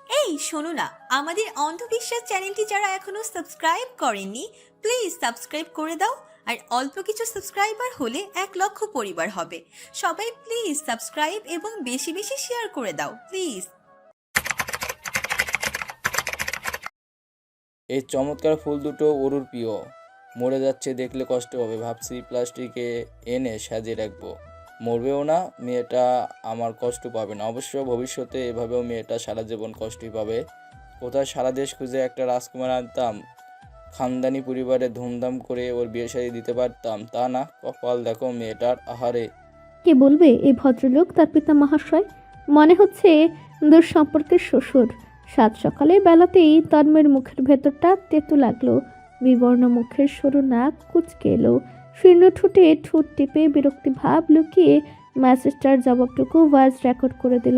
এই শোনো না, আমাদের অন্ধবিশ্বাস চ্যানেলটি যারা এখনো সাবস্ক্রাইব করেননি, প্লিজ সাবস্ক্রাইব করে দাও। আর অল্প কিছু সাবস্ক্রাইবার হলে 1 লক্ষ পরিবার হবে। সবাই প্লিজ সাবস্ক্রাইব এবং বেশি বেশি শেয়ার করে দাও প্লিজ। এই চমৎকার ফুল দুটো অরুর প্রিয়। মরে যাচ্ছে দেখলে কষ্ট হবে, ভাবছি প্লাস্টিকে এনে সাজিয়ে রাখবো। মরবেও না মেয়েটা, আমার কষ্ট পাবে না। অবশ্য ভবিষ্যতে এভাবেও মেয়েটা সারা জীবন কষ্টই পাবে। কোথায় সারা দেশ খুঁজে একটা রাজকুমার আনতাম, খানদানি পরিবারে ধুমধাম করে ওর বিয়ে শাদী দিতে পারতাম, তা না। কপাল দেখো মেয়েটার, আহারে। কে বলবে এই ভদ্রলোক তার পিতা মহাশয়? মনে হচ্ছে দূর সম্পর্কের শ্বশুর। সাত সকালে বেলাতেই তন্ময়ের মুখের ভেতরটা তেতো লাগলো। বিবর্ণ মুখের সরু নাক কুচকে এলো। শীর্ণ ঠোঁটে ঠোঁট টিপে বিরক্তি ভাব লুকিয়ে মেসেজটার জবাবটুকু ভয়েস রেকর্ড করে দিল।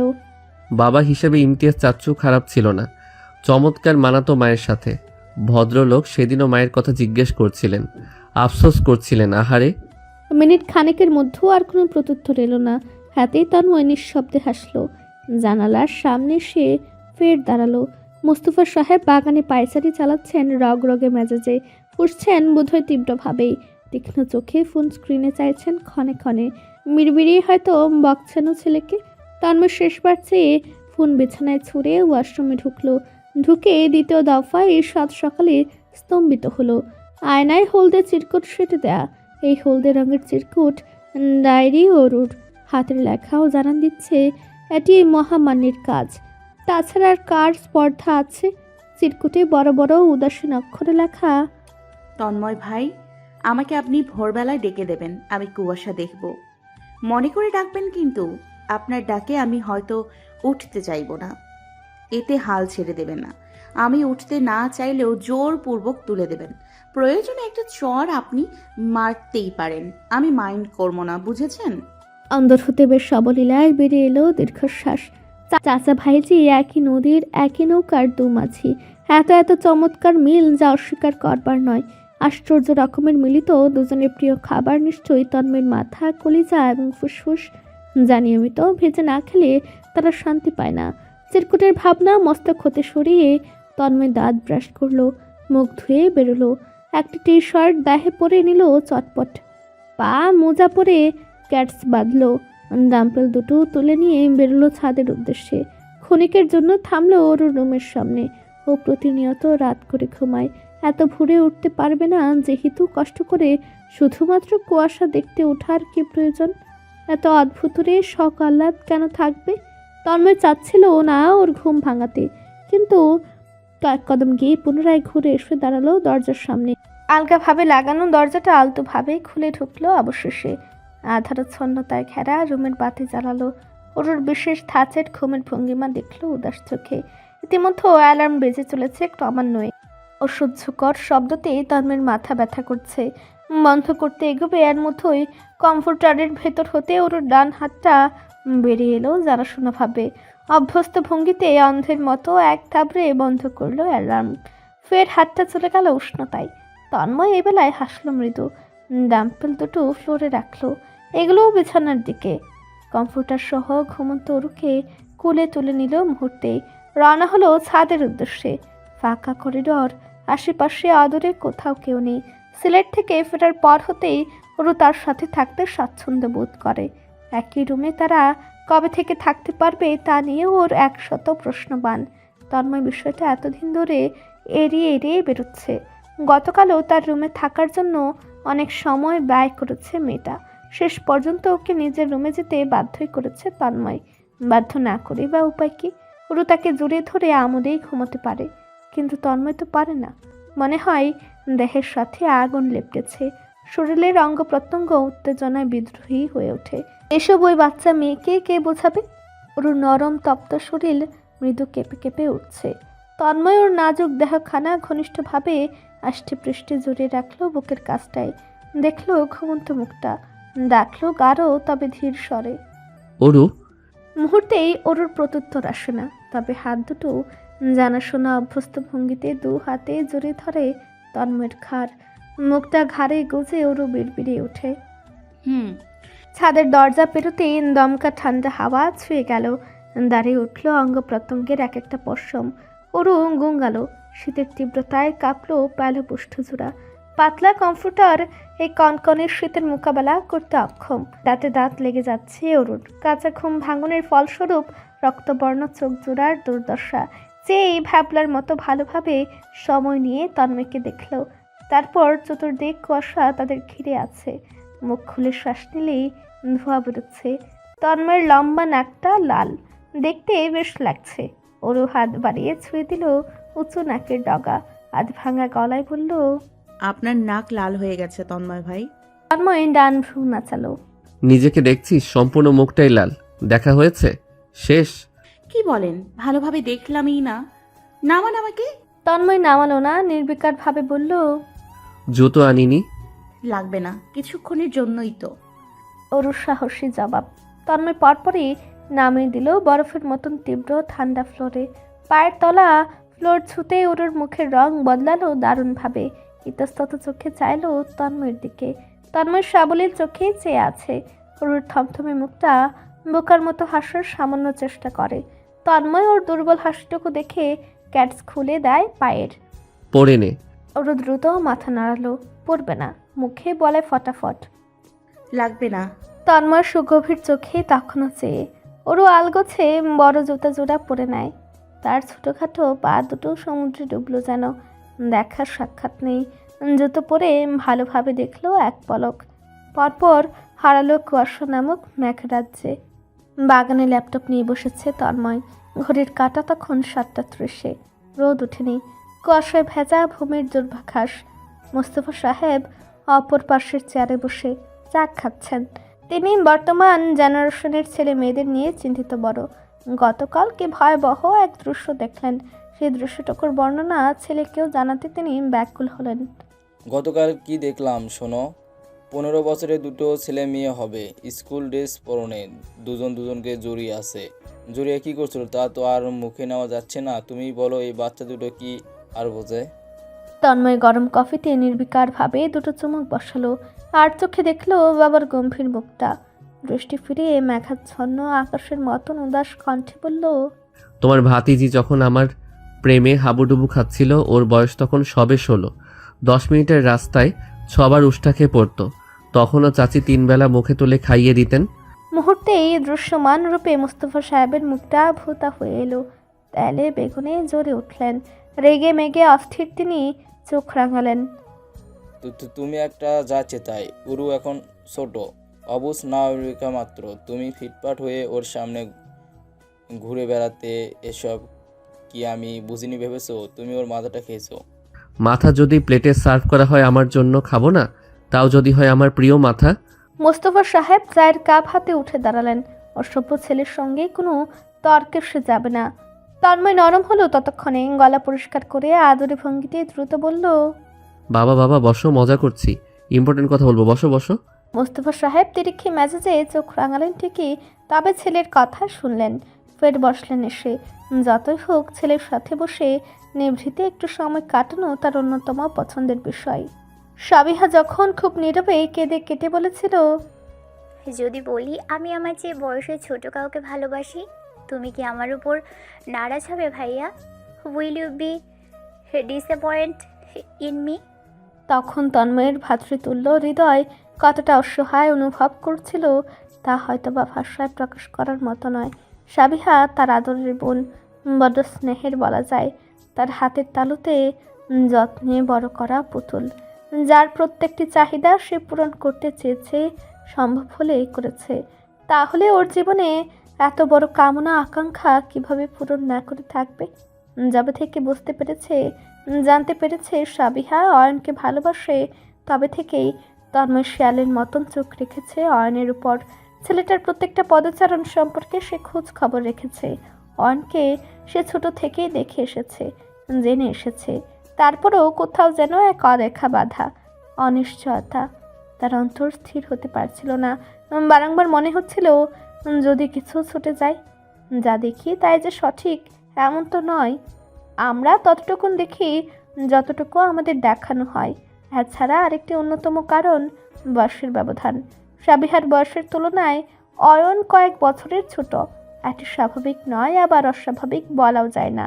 বাবা হিসেবে ইমতিয়াজ চাচ্চু খারাপ ছিল না, চমৎকার মানাতো মায়ের সাথে। ভদ্রলোক সেদিনও মায়ের কথা জিজ্ঞেস করছিলেন, আফসোস করছিলেন। আহারে। মিনিট খানেকের মধ্যেও আর কোনো প্রত্যুত্তর এলো না। হাতেই তন্ময় নিঃশব্দে হাসলো। জানালার সামনে সে ফের দাঁড়ালো। মোস্তফা সাহেব বাগানে পায়চারি চালাচ্ছেন রগরগে মেজাজে, ফুঁসছেন বোধহয় তীব্রভাবেই। তীক্ষ্ণ চোখে ফোন স্ক্রিনে চাইছেন ক্ষণে ক্ষণে। মিড়বিড়িয়ে হয়তো বকছেনও ছেলেকে। তন্ময় শেষবার চেয়ে ফোন বিছানায় ছুঁড়ে ওয়াশরুমে ঢুকলো। ঢুকে দ্বিতীয় দফায় সাত সকালে স্তম্ভিত হলো। আয়নায় হলদে চিরকুট সেটে দেয়া। এই হলদে রঙের চিরকুট ডায়েরি অরুর হাতের লেখাও জানান দিচ্ছে এটি মহামান্যের কাজ। তাছাড়া আর কার স্পর্ধা আছে? চিরকুটে বড় বড় উদাসীন অক্ষরে লেখা, তন্ময় ভাই, আমাকে আপনি ভোরবেলায় ডেকে দেবেন, আমি কুয়াশা দেখব। মনে করে ডাকবেন কিন্তু, আপনার ডাকে আমি হয়তো উঠতে চাইব না, এতে হাল ছেড়ে দেবেন না। আমি উঠতে না চাইলেও জোরপূর্বক তুলে দেবেন। প্রয়োজনে একটা চর আপনি মারতেই পারেন, আমি মাইন্ড করব না, বুঝেছেন? অন্দর হতে বেশ সবলীলায় বেরিয়ে এলো দীর্ঘশ্বাস। চাচা ভাইজি একই নদীর একই নৌকার দুমাঝি। এত এত চমৎকার মিল যা অস্বীকার করবার নয়। আশ্চর্য রকমের মিলিত দুজনের প্রিয় খাবার নিশ্চয়ই তন্ময়ের মাথা, কলিজা এবং ফুসফুস। যা নিয়মিত ভেজে না খেলে তারা শান্তি পায় না। চিরকুটের ভাবনা মস্তক হতে সরিয়ে তন্ময় দাঁত ব্রাশ করলো, মুখ ধুয়ে বেরোলো। একটা টি শার্ট দেহে পরে নিল চটপট। পা মোজা পরে ক্যাটস বাঁধলো। ডাম্পেল দুটো তুলে নিয়ে বেরোলো ছাদের উদ্দেশ্যে। ক্ষণিকের জন্য থামলো ওর রুমের সামনে। ও প্রতিনিয়ত রাত করে ঘুমায়। এত ভোরে উঠতে পারবে না যেহেতু কষ্ট করে শুধুমাত্র কুয়াশা দেখতে ওঠার কি প্রয়োজন? এত অদ্ভুত রে শখ আহ্লাদ কেন থাকবে? তন্ময় চাচ্ছিল না ওর ঘুম ভাঙাতে, কিন্তু কয়েক কদম গিয়ে পুনরায় ঘুরে এসে দাঁড়ালো দরজার সামনে। আলগাভাবে লাগানো দরজাটা আলতোভাবে খুলে ঢুকলো অবশেষে। আধারচ্ছন্নতায় ঘেরা রুমের বাতি জ্বালালো। ওর বিশেষ ধাঁচের ঘুমের ভঙ্গিমা দেখলো উদাস চোখে। ইতিমধ্যে অ্যালার্ম বেজে চলেছে ক্রমান্বয়ে। অসহ্যকর শব্দতে তন্ময়ের মাথা ব্যথা করছে। বন্ধ করতে এগোবে এর মধ্যেই কমফোর্টারের ভেতর হতে ওর ডান হাতটা বেরিয়ে এলো জানাশোনাভাবে। অভ্যস্ত ভঙ্গিতে অন্ধের মতো এক থাবড়ে বন্ধ করলো অ্যালার্ম। ফের হাতটা চলে গেল উষ্ণতায়। তন্ময় এবেলায় হাসলো মৃদু। ডাম্পেল দুটো ফ্লোরে রাখলো, এগুলোও বিছানার দিকে। কম্পিউটার সহ ঘুমন্ত অরুকে কোলে তুলে নিল মুহূর্তেই। রওনা হলো ছাদের উদ্দেশ্যে। ফাঁকা করিডর, আশেপাশে আদরে কোথাও কেউ নেই। সিলেট থেকে ফেরার পর হতেই ওরু তার সাথে থাকতে স্বাচ্ছন্দ্য বোধ করে। একই রুমে তারা কবে থেকে থাকতে পারবে তা নিয়ে ওর 100 প্রশ্নবান। তন্ময় বিষয়টা এতদিন ধরে এড়িয়ে এড়িয়ে বেরোচ্ছে। গতকালও তার রুমে থাকার জন্য অনেক সময় ব্যয় করেছে মেয়েটা। শেষ পর্যন্ত ওকে নিজের রুমে যেতে বাধ্যই করেছে তন্ময়। বাধ্য না করে বা উপায় কি? ওরু তাকে জড়িয়ে ধরে আমোদেই ঘুমোতে পারে, কিন্তু তন্ময় তো পারে না। মনে হয় দেহের সাথে আগুন লেপটেছে। শরীরের অঙ্গ প্রত্যঙ্গ উত্তেজনায় বিদ্রোহী হয়ে ওঠে। এসব ওই বাচ্চা মেয়েকে কে বোঝাবে? ওর নরম তপ্ত শরীর মৃদু কেঁপে কেঁপে উঠছে। তন্ময় ওর নাজুক দেহখানা ঘনিষ্ঠভাবে আষ্টে পৃষ্ঠে জড়িয়ে রাখলো বুকের কাছটায়। দেখলো ঘুমন্ত মুখটা, ডাকলো গাঢ় তবে ধীর স্বরে, অরু। মুহূর্তেই ওরুর প্রত্যুত্তর আসে না, তবে হাত দুটো জানাশোনা অভ্যস্ত ভঙ্গিতে 2 হাতে জড়িয়ে ধরে তন্ময়ের ঘাড়। মুখটা ঘাড়ে গুজে ওরু বিড়বিড়িয়ে ওঠে। হুম। ছাদের দরজা পেরোতেই দমকা ঠান্ডা হাওয়া ছুঁয়ে গেল। দাঁড়িয়ে উঠল অঙ্গ প্রত্যঙ্গের এক একটা পশম। ওরু গুঙ্গালো, শীতের তীব্রতায় কাঁপলো পালপুষ্ঠজোড়া। পাতলা কমফোর্টার এই কনকনের শীতের মোকাবেলা করতে অক্ষম। দাঁতে দাঁত লেগে যাচ্ছে ওরুর। কাঁচা ঘুম ভাঙনের ফলস্বরূপ রক্তবর্ণ চোখ জোড়ার দুর্দশা। যেই ভ্যাবলার মতো ভালোভাবে সময় নিয়ে তন্ময়কে দেখল। তারপর চতুর্দিক কুয়াশা তাদের ঘিরে আছে। মুখ খুলে শ্বাস নিলেই ধোঁয়া বেরোচ্ছে। তন্ময়ের লম্বা নাকটা লাল, দেখতে বেশ লাগছে। ওরু হাত বাড়িয়ে ছুঁয়ে দিল উঁচু নাকের ডগা। আধ ভাঙা গলায় বলল, আপনার নাক লাল হয়ে গেছে তন্ময় ভাই। তন্ময় ডান ভ্রু নাচালো। নিজেকে দেখছিস সম্পূর্ণ মুখটাই লাল। দেখা হয়েছে? শেষ? কি বলেন, ভালোভাবে দেখলামই না। নামান আমাকে। তন্ময় নামালো না, নির্বিকার ভাবে বলল, জুতো আনিনি। লাগবে না, কিছুক্ষণের জন্যই তো। ওরুর সাহসী জবাব। তন্ময় পরপরই নামিয়ে দিল বরফের মতন তীব্র ঠান্ডা ফ্লোরে। পায়ের তলা ফ্লোর ছুঁতে ওরুর মুখের রং বদলালো দারুণভাবে। ইতস্তত চোখে চাইলো তন্ময়ের দিকে। তন্ময় সাবলীল চোখে চেয়ে আছে। ওরুর থমথমে মুখটা বোকার মতো হাসার সামান্য চেষ্টা করে। তন্ময় ওর দুর্বল হাসিটুকু দেখে ক্যাটস খুলে দেয় পায়ের। পরে নে। ওরু দ্রুত মাথা নাড়ালো। পড়বে না, মুখে বলে ফটাফট। লাগবে না। তন্ময় সুগভীর চোখে তখনও চেয়ে। ওরু আলগোছে বড় জুতা জোড়া পরে নেয়। তার ছোটোখাটো পা দুটো সমুদ্রে ডুবলো যেন। দেখার সাক্ষাৎ নেই। জুতো পরে ভালোভাবে দেখলো এক পলক। পরপর হারালো কুয়াশা নামক মেঘরাজ্যে। বাগানে ল্যাপটপ নিয়ে বসেছে তন্ময়। ঘড়ির কাঁটা তখন 7:30। রোদ ওঠেনি। কুয়াশায় ভেজা ভূমির দুর্বাঘাস। মোস্তফা সাহেব অপর পাশের চেয়ারে বসে চা খাচ্ছেন। তিনি বর্তমান জেনারেশনের ছেলে মেয়েদের নিয়ে চিন্তিত বড়। গতকাল কি ভয়াবহ এক দৃশ্য দেখলেন। সেই দৃশ্যটুকুর বর্ণনা ছেলেকেও জানাতে তিনি ব্যাকুল হলেন। গতকাল কি দেখলাম শোনো। 15 বছরে দুটো ছেলে মেয়ে হবে, স্কুল ড্রেস পরনে, দুজন দুজনকে জড়িয়ে আছে। জড়িয়ে কি করছিল তা তো আর মুখে নেওয়া যাচ্ছে না। তুমি বলো এই বাচ্চা দুটো কি আর বোঝে? তন্ময় গরম কফিতে নির্বিকারভাবে দুটো চুমুক বসালো। আর চোখে দেখলো বাবার গম্ভীর মুখটা। দৃষ্টি ফিরিয়ে মেঘাচ্ছন্ন আকাশের মতন উদাস কণ্ঠে বলল, তোমার ভাতিজি যখন আমার প্রেমে হাবুডুবু খাচ্ছিল, ওর বয়স তখন সবে 16। 10 মিনিটের রাস্তায় 6 বার উষ্টা খেয়ে পড়তো। তখনও চাচি 3 বেলা মুখে তুলে খাইয়ে দিতেন। মুহূর্তেই দৃশ্যমান রূপে মুস্তফা সাহেবের মুখটা ভূতা হয়ে এলো। তেলে বেগুনে জ্বরে উঠলেন। রেগে মেগে অস্থির তিনি চোখ রাঙালেন। তুমি একটা যাচ্ছে তাই। উরু এখন ছোট, অবুঝ নাবালিকা মাত্র। তুমি ফিটফাট হয়ে ওর সামনে ঘুরে বেড়াতে, এসব কি আমি বুঝিনি ভেবেছো? তুমি ওর মাথাটা খেয়েছো। মাথা যদি প্লেটে সার্ভ করা হয় আমার জন্য খাবো না? তাও যদি হয় আমার প্রিয় মাথা। মোস্তফা সাহেব চায়ের কাপ হাতে উঠে দাঁড়ালেন। অসভ্য ছেলের সঙ্গে কোনো তর্কে সে যাবে না। তন্ময় নরম হলো ততক্ষণে। গলা পরিষ্কার করে আদরে ভঙ্গিতে দ্রুত বলল, বাবা বাবা বসো, মজা করছি, ইম্পর্টেন্ট কথা বলবো, বসো বসো। মোস্তফা সাহেব তিরিক্ষি মেজাজে চোখ রাঙালেন ঠিকই, তবে ছেলের কথা শুনলেন। ফের বসলেন এসে। যতই হোক ছেলের সাথে বসে নিভৃতে একটু সময় কাটানো তার অন্যতম পছন্দের বিষয়। সাবিহা যখন খুব নীরবে কেঁদে কেটে বলেছিল, যদি বলি আমি আমার চেয়ে বয়সে ছোট কাউকে ভালোবাসি, তুমি কি আমার উপর নারাজ হবে ভাইয়া? Will you be disappoint in me? তখন তন্ময়ের ভাতৃতুল্য হৃদয় কতটা অসহায় অনুভব করছিল তা হয়তো বা ভাষায় প্রকাশ করার মতো নয়। সাবিহা তার আদরের বোন, বড় স্নেহের বলা যায়। তার হাতের তালুতে যত্নে বড় করা পুতুল, যার প্রত্যেকটি চাহিদা সে পূরণ করতে চেয়েছে, সম্ভব হলেই করেছে। তাহলে ওর জীবনে এত বড় কামনা আকাঙ্ক্ষা কিভাবে পূরণ না করে থাকবে? যবে থেকে বুঝতে পেরেছে, জানতে পেরেছে সাবিহা অয়নকে ভালোবাসে, তবে থেকেই তন্ময় শিয়ালের মতন চোখ রেখেছে অয়নের উপর। ছেলেটার প্রত্যেকটা পদচারণ সম্পর্কে সে খোঁজ খবর রেখেছে। অয়নকে সে ছোট থেকেই দেখে এসেছে, জেনে এসেছে। তারপরেও কোথাও যেন এক অদেখা বাধা, অনিশ্চয়তা। তার অন্তর স্থির হতে পারছিল না। বারংবার মনে হচ্ছিল যদি কিছু ছুটে যায়। যা দেখি তাই যে সঠিক এমন তো নয়। আমরা ততটুকুন দেখি যতটুকু আমাদের দেখানো হয়। এছাড়া আরেকটি অন্যতম কারণ বয়সের ব্যবধান। সাবিহার বয়সের তুলনায় অয়ন কয়েক বছরের ছোট। এটি স্বাভাবিক নয়, আবার অস্বাভাবিক বলাও যায় না।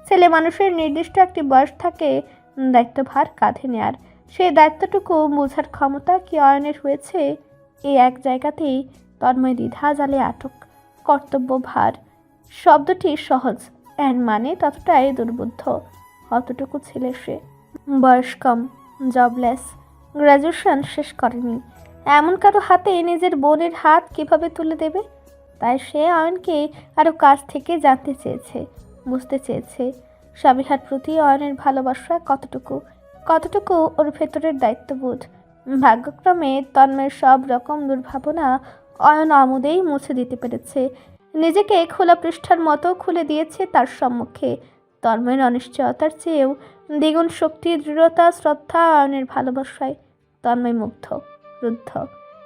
ছেলে মানুষের নির্দিষ্ট একটি বয়স থাকে দায়িত্বভার কাঁধে নেয়ার। সেই দায়িত্বটুকু বোঝার ক্ষমতা কি অয়নের হয়েছে? এই এক জায়গাতেই তন্ময় দ্বিধা জালে আটক। কর্তব্যভার শব্দটি সহজ, এর মানে ততটাই দুর্বোধ্য। কতটুকু ছেলে সে? বয়স কম, জবলেস, গ্র্যাজুয়েশন শেষ করেনি। এমন কারো হাতে নিজের বোনের হাত কিভাবে তুলে দেবে? তাই সে অয়নকে আরও কাছ থেকে জানতে চেয়েছে, বুঝতে চেয়েছে সাবিহার প্রতি অয়নের ভালোবাসা কতটুকু, কতটুকু ওর ভেতরের দায়িত্ববোধ। ভাগ্যক্রমে তন্ময়ের সব রকম দুর্ভাবনা অয়ন আমোদেই মুছে দিতে পেরেছে। নিজেকে খোলা পৃষ্ঠার মতো খুলে দিয়েছে তার সম্মুখে। তন্ময়ের অনিশ্চয়তার চেয়েও দ্বিগুণ শক্তি, দৃঢ়তা, শ্রদ্ধা অয়নের ভালোবাসায়। তন্ময় মুগ্ধ, রুদ্ধ।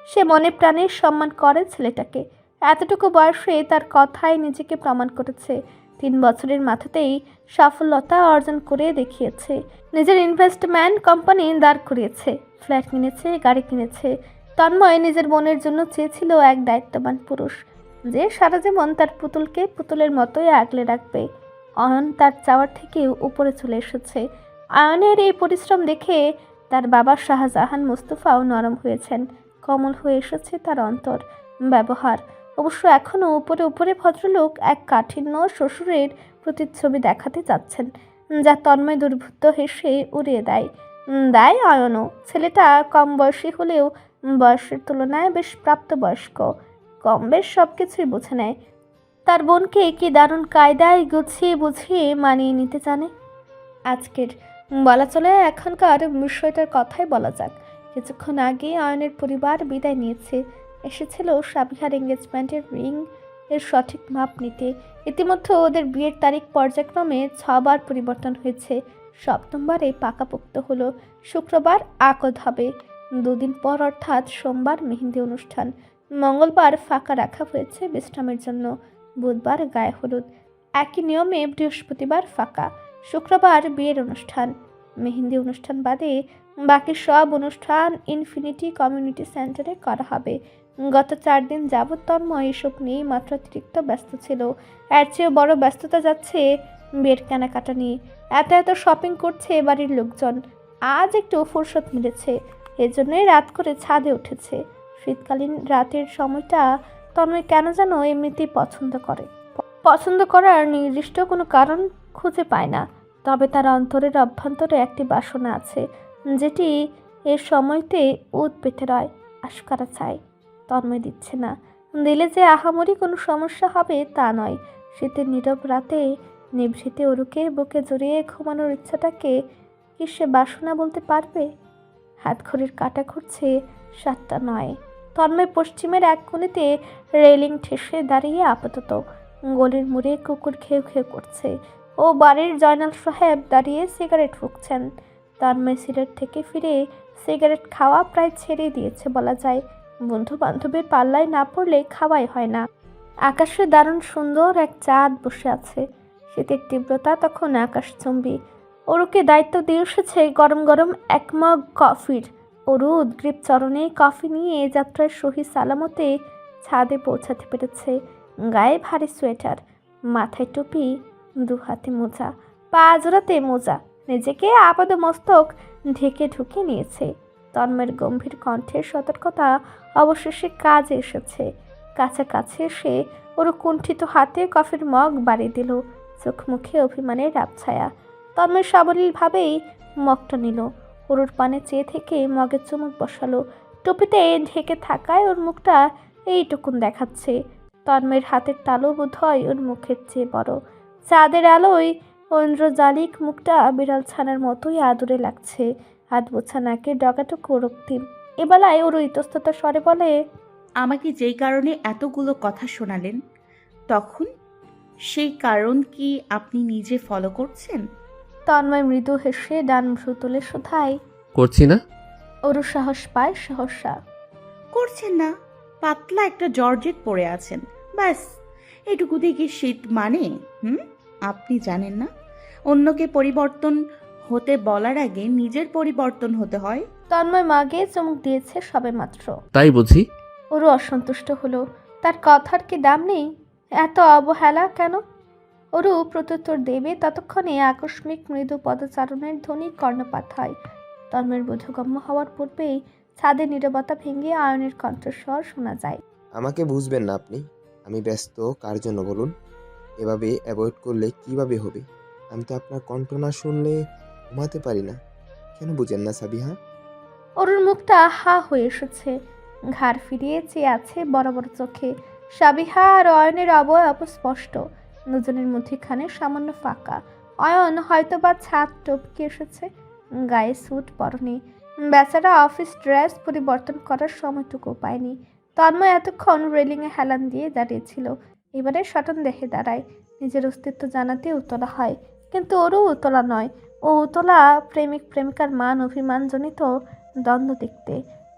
সে মনে প্রাণে সম্মান করে ছেলেটাকে। এতটুকু বয়সে তার কথায় নিজেকে প্রমাণ করেছে। 3 বছরের মাথাতেই সাফল্যতা অর্জন করে দেখিয়েছে। নিজের ইনভেস্টমেন্ট কোম্পানি দাঁড় করিয়েছে, ফ্ল্যাট কিনেছে, গাড়ি কিনেছে। তন্ময় নিজের বোনের জন্য চেয়েছিল এক দায়িত্ববান পুরুষ, যে সারা জীবন তার পুতুলকে পুতুলের মতোই আগলে রাখবে। অয়ন তার চাওয়ার থেকেও উপরে চলে এসেছে। অয়নের এই পরিশ্রম দেখে তার বাবা শাহজাহান মুস্তফাও নরম হয়েছেন, কোমল হয়ে এসেছে তার অন্তর। ব্যবহার অবশ্য এখনও উপরে উপরে ভদ্রলোক এক কাঠিন্য শ্বশুরের প্রতিচ্ছবি দেখাতে চাচ্ছেন, যা তন্ময় দুর্বৃত্ত হেসে উড়িয়ে দেয়। অয়নও। ছেলেটা কম বয়সী হলেও বয়সের তুলনায় বেশ প্রাপ্তবয়স্ক, কম বেশ সব কিছুই বুঝে নেয়। তার বোনকে কি দারুণ কায়দায় গুছিয়ে বুঝিয়ে মানিয়ে নিতে জানে। আজকের বলা চলে এখনকার বিষয়টার কথাই বলা যাক। কিছুক্ষণ আগে অয়নের পরিবার বিদায় নিয়েছে, এসেছিল সাবিহার এঙ্গেজমেন্টের রিং এর সঠিক মাপ নিতে। ইতিমধ্যে ওদের বিয়ের তারিখ পর্যায়ক্রমে 6 বার পরিবর্তন হয়েছে। সপ্তমবারে পাকাপোক্ত হলো। শুক্রবার আকদ হবে, 2 দিন পর অর্থাৎ সোমবার মেহেন্দি অনুষ্ঠান। মঙ্গলবার ফাঁকা রাখা হয়েছে বিশ্রামের জন্য। বুধবার গায়ে হলুদ। একই নিয়মে বৃহস্পতিবার ফাঁকা। শুক্রবার বিয়ের অনুষ্ঠান। মেহেন্দি অনুষ্ঠান বাদে বাকি সব অনুষ্ঠান ইনফিনিটি কমিউনিটি সেন্টারে করা হবে। গত 4 দিন যাবৎ তন্ময় এসব নিয়ে মাত্রাতিরিক্ত ব্যস্ত ছিল। এর চেয়েও বড় ব্যস্ততা যাচ্ছে বিয়ের কেনাকাটা নিয়ে। এত শপিং করছে বাড়ির লোকজন। আজ একটু ফুরসত মিলেছে, এজন্যই রাত করে ছাদে উঠেছে। শীতকালীন রাতের সময়টা তন্ময় কেন যেন এমনিতেই পছন্দ করার নির্দিষ্ট কোনো কারণ খুঁজে পায় না। তবে তার অন্তরের অভ্যন্তরে একটি বাসনা আছে, যেটি এর সময়তে উদ পেতে রয়, আশকারা চায়। তন্ময় দিচ্ছে না। দিলে যে আহামরি কোনো সমস্যা হবে তা নয়। শীতের নীরব রাতে নিভৃতে অরুকে বুকে জড়িয়ে ঘুমানোর ইচ্ছাটাকে কি সে বাসনা বলতে পারবে? হাতঘড়ির কাঁটা ঘুরছে 7টা 9। তন্ময় পশ্চিমের এক কোণেতে রেলিং ঠেসে দাঁড়িয়ে আপাতত। গলির মুড়ে কুকুর ঘেউ ঘেউ করছে। ও বাড়ির জয়নাল সাহেব দাঁড়িয়ে সিগারেট ফুঁকছেন। তন্ময় সিলেট থেকে ফিরে সিগারেট খাওয়া প্রায় ছেড়েই দিয়েছে বলা যায়। বন্ধু বান্ধবের পাল্লায় না পড়লে খাওয়াই হয় না। আকাশে দারুণ সুন্দর এক চাঁদ বসে আছে। শীতের তীব্রতা তখন আকাশচুম্বী। ওরুকে দায়িত্ব দিয়ে এসেছে গরম গরম 1 মগ কফির। ওরু উদ্গ্রীব চরণে কফি নিয়ে যাত্রায় সহি সালামতে ছাদে পৌঁছাতে পেরেছে। গায়ে ভারী সোয়েটার, মাথায় টুপি, 2 হাতে মোজা, পা জোড়াতে মোজা, নিজেকে আপাদ মস্তক ঢেকে ঢুকে নিয়েছে। তন্ময়ের গম্ভীর কণ্ঠের সতর্কতা অবশেষে কাজে এসেছে। কাছাকাছি এসে ওরু কুণ্ঠিত হাতে কফির মগ বাড়িয়ে দিল। চোখ মুখে অভিমানের আবছায়া। তন্ময় সাবলীলভাবেই মগটা নিল। ওরুর পানে চেয়ে থেকে মগে চুমুক বসালো। টুপিতে ঢেকে থাকায় ওর মুখটা এইটুকুন দেখাচ্ছে। তন্ময়ের হাতের তালু বোধ হয় ওর মুখের চেয়ে বড়। চাঁদের আলোয় ঐন্দ্রজালিক মুখটা বিড়াল ছানার মতোই আদুরে লাগছে। হাত বোছা নাকের ডগাটুকু রক্তিম। এবেলায় ওর ইতস্তত স্বরে বলে, আমাকে যেই কারণে এতগুলো কথা শোনালেন, তখন সেই কারণ কি আপনি নিজে ফলো করছেন? তন্ময় মৃদু হেসে ডান ভ্রু তুলে শোধায়, করছি না। ওরও সাহস পায় সহসা। করছেন না? পাতলা একটা জর্জেট পরে আছেন, ব্যাস। এটুকু দেখি শীত মানে? আপনি জানেন না অন্যকে পরিবর্তন হতে বলার আগে নিজের পরিবর্তন হতে হয়? তন্ময় মাগে চুমুক দিয়েছে সবে মাত্র। তাই বুঝি? ওরও অসন্তুষ্ট হলো। তার কথার কি দাম নেই? এত অবহেলা কেন? ওরু প্রত্যুত্তর দেবে ততক্ষণে আকস্মিক মৃদু পদচারণের ধ্বনি কর্ণপাত হয়। তন্ময়ের বোধগম্য হওয়ার পূর্বেই ছাদের নীরবতা ভেঙে আয়নের কণ্ঠস্বর শোনা যায়। আমাকে বুঝবেন না আপনি? আমি ব্যস্ত, কার জন্য বলুন? এভাবে অ্যাভয়েড করলে কিভাবে হবে? আমি তো আপনার কণ্ঠ না শুনলে ঘুমাতে পারি না। কেন বুঝেন না সাবিহা? অরুর মুখটা হা হয়ে এসেছে, ঘাড় ফিরিয়ে চেয়ে আছে বড় বড় চোখে। সাবিহা আর অয়নের অবয়ব স্পষ্ট, দুজনের মধ্যেখানে সামান্য ফাঁকা। অয়ন হয়তোবা ছাদ টপকে এসেছে, গায়ে স্যুট পরনে। বেচারা অফিস ড্রেস পরিবর্তন করার সময়টুকু পায়নি। তন্ময় এতক্ষণ রেলিংয়ে হেলান দিয়ে দাঁড়িয়েছিল, এবারে সটন দেখে দাঁড়ায়। নিজের অস্তিত্ব জানাতে উতলা হয়, কিন্তু ওরও উতলা নয়। ও উতলা প্রেমিক প্রেমিকার মান অভিমানজনিত দ্বন্দ্ব দেখতে।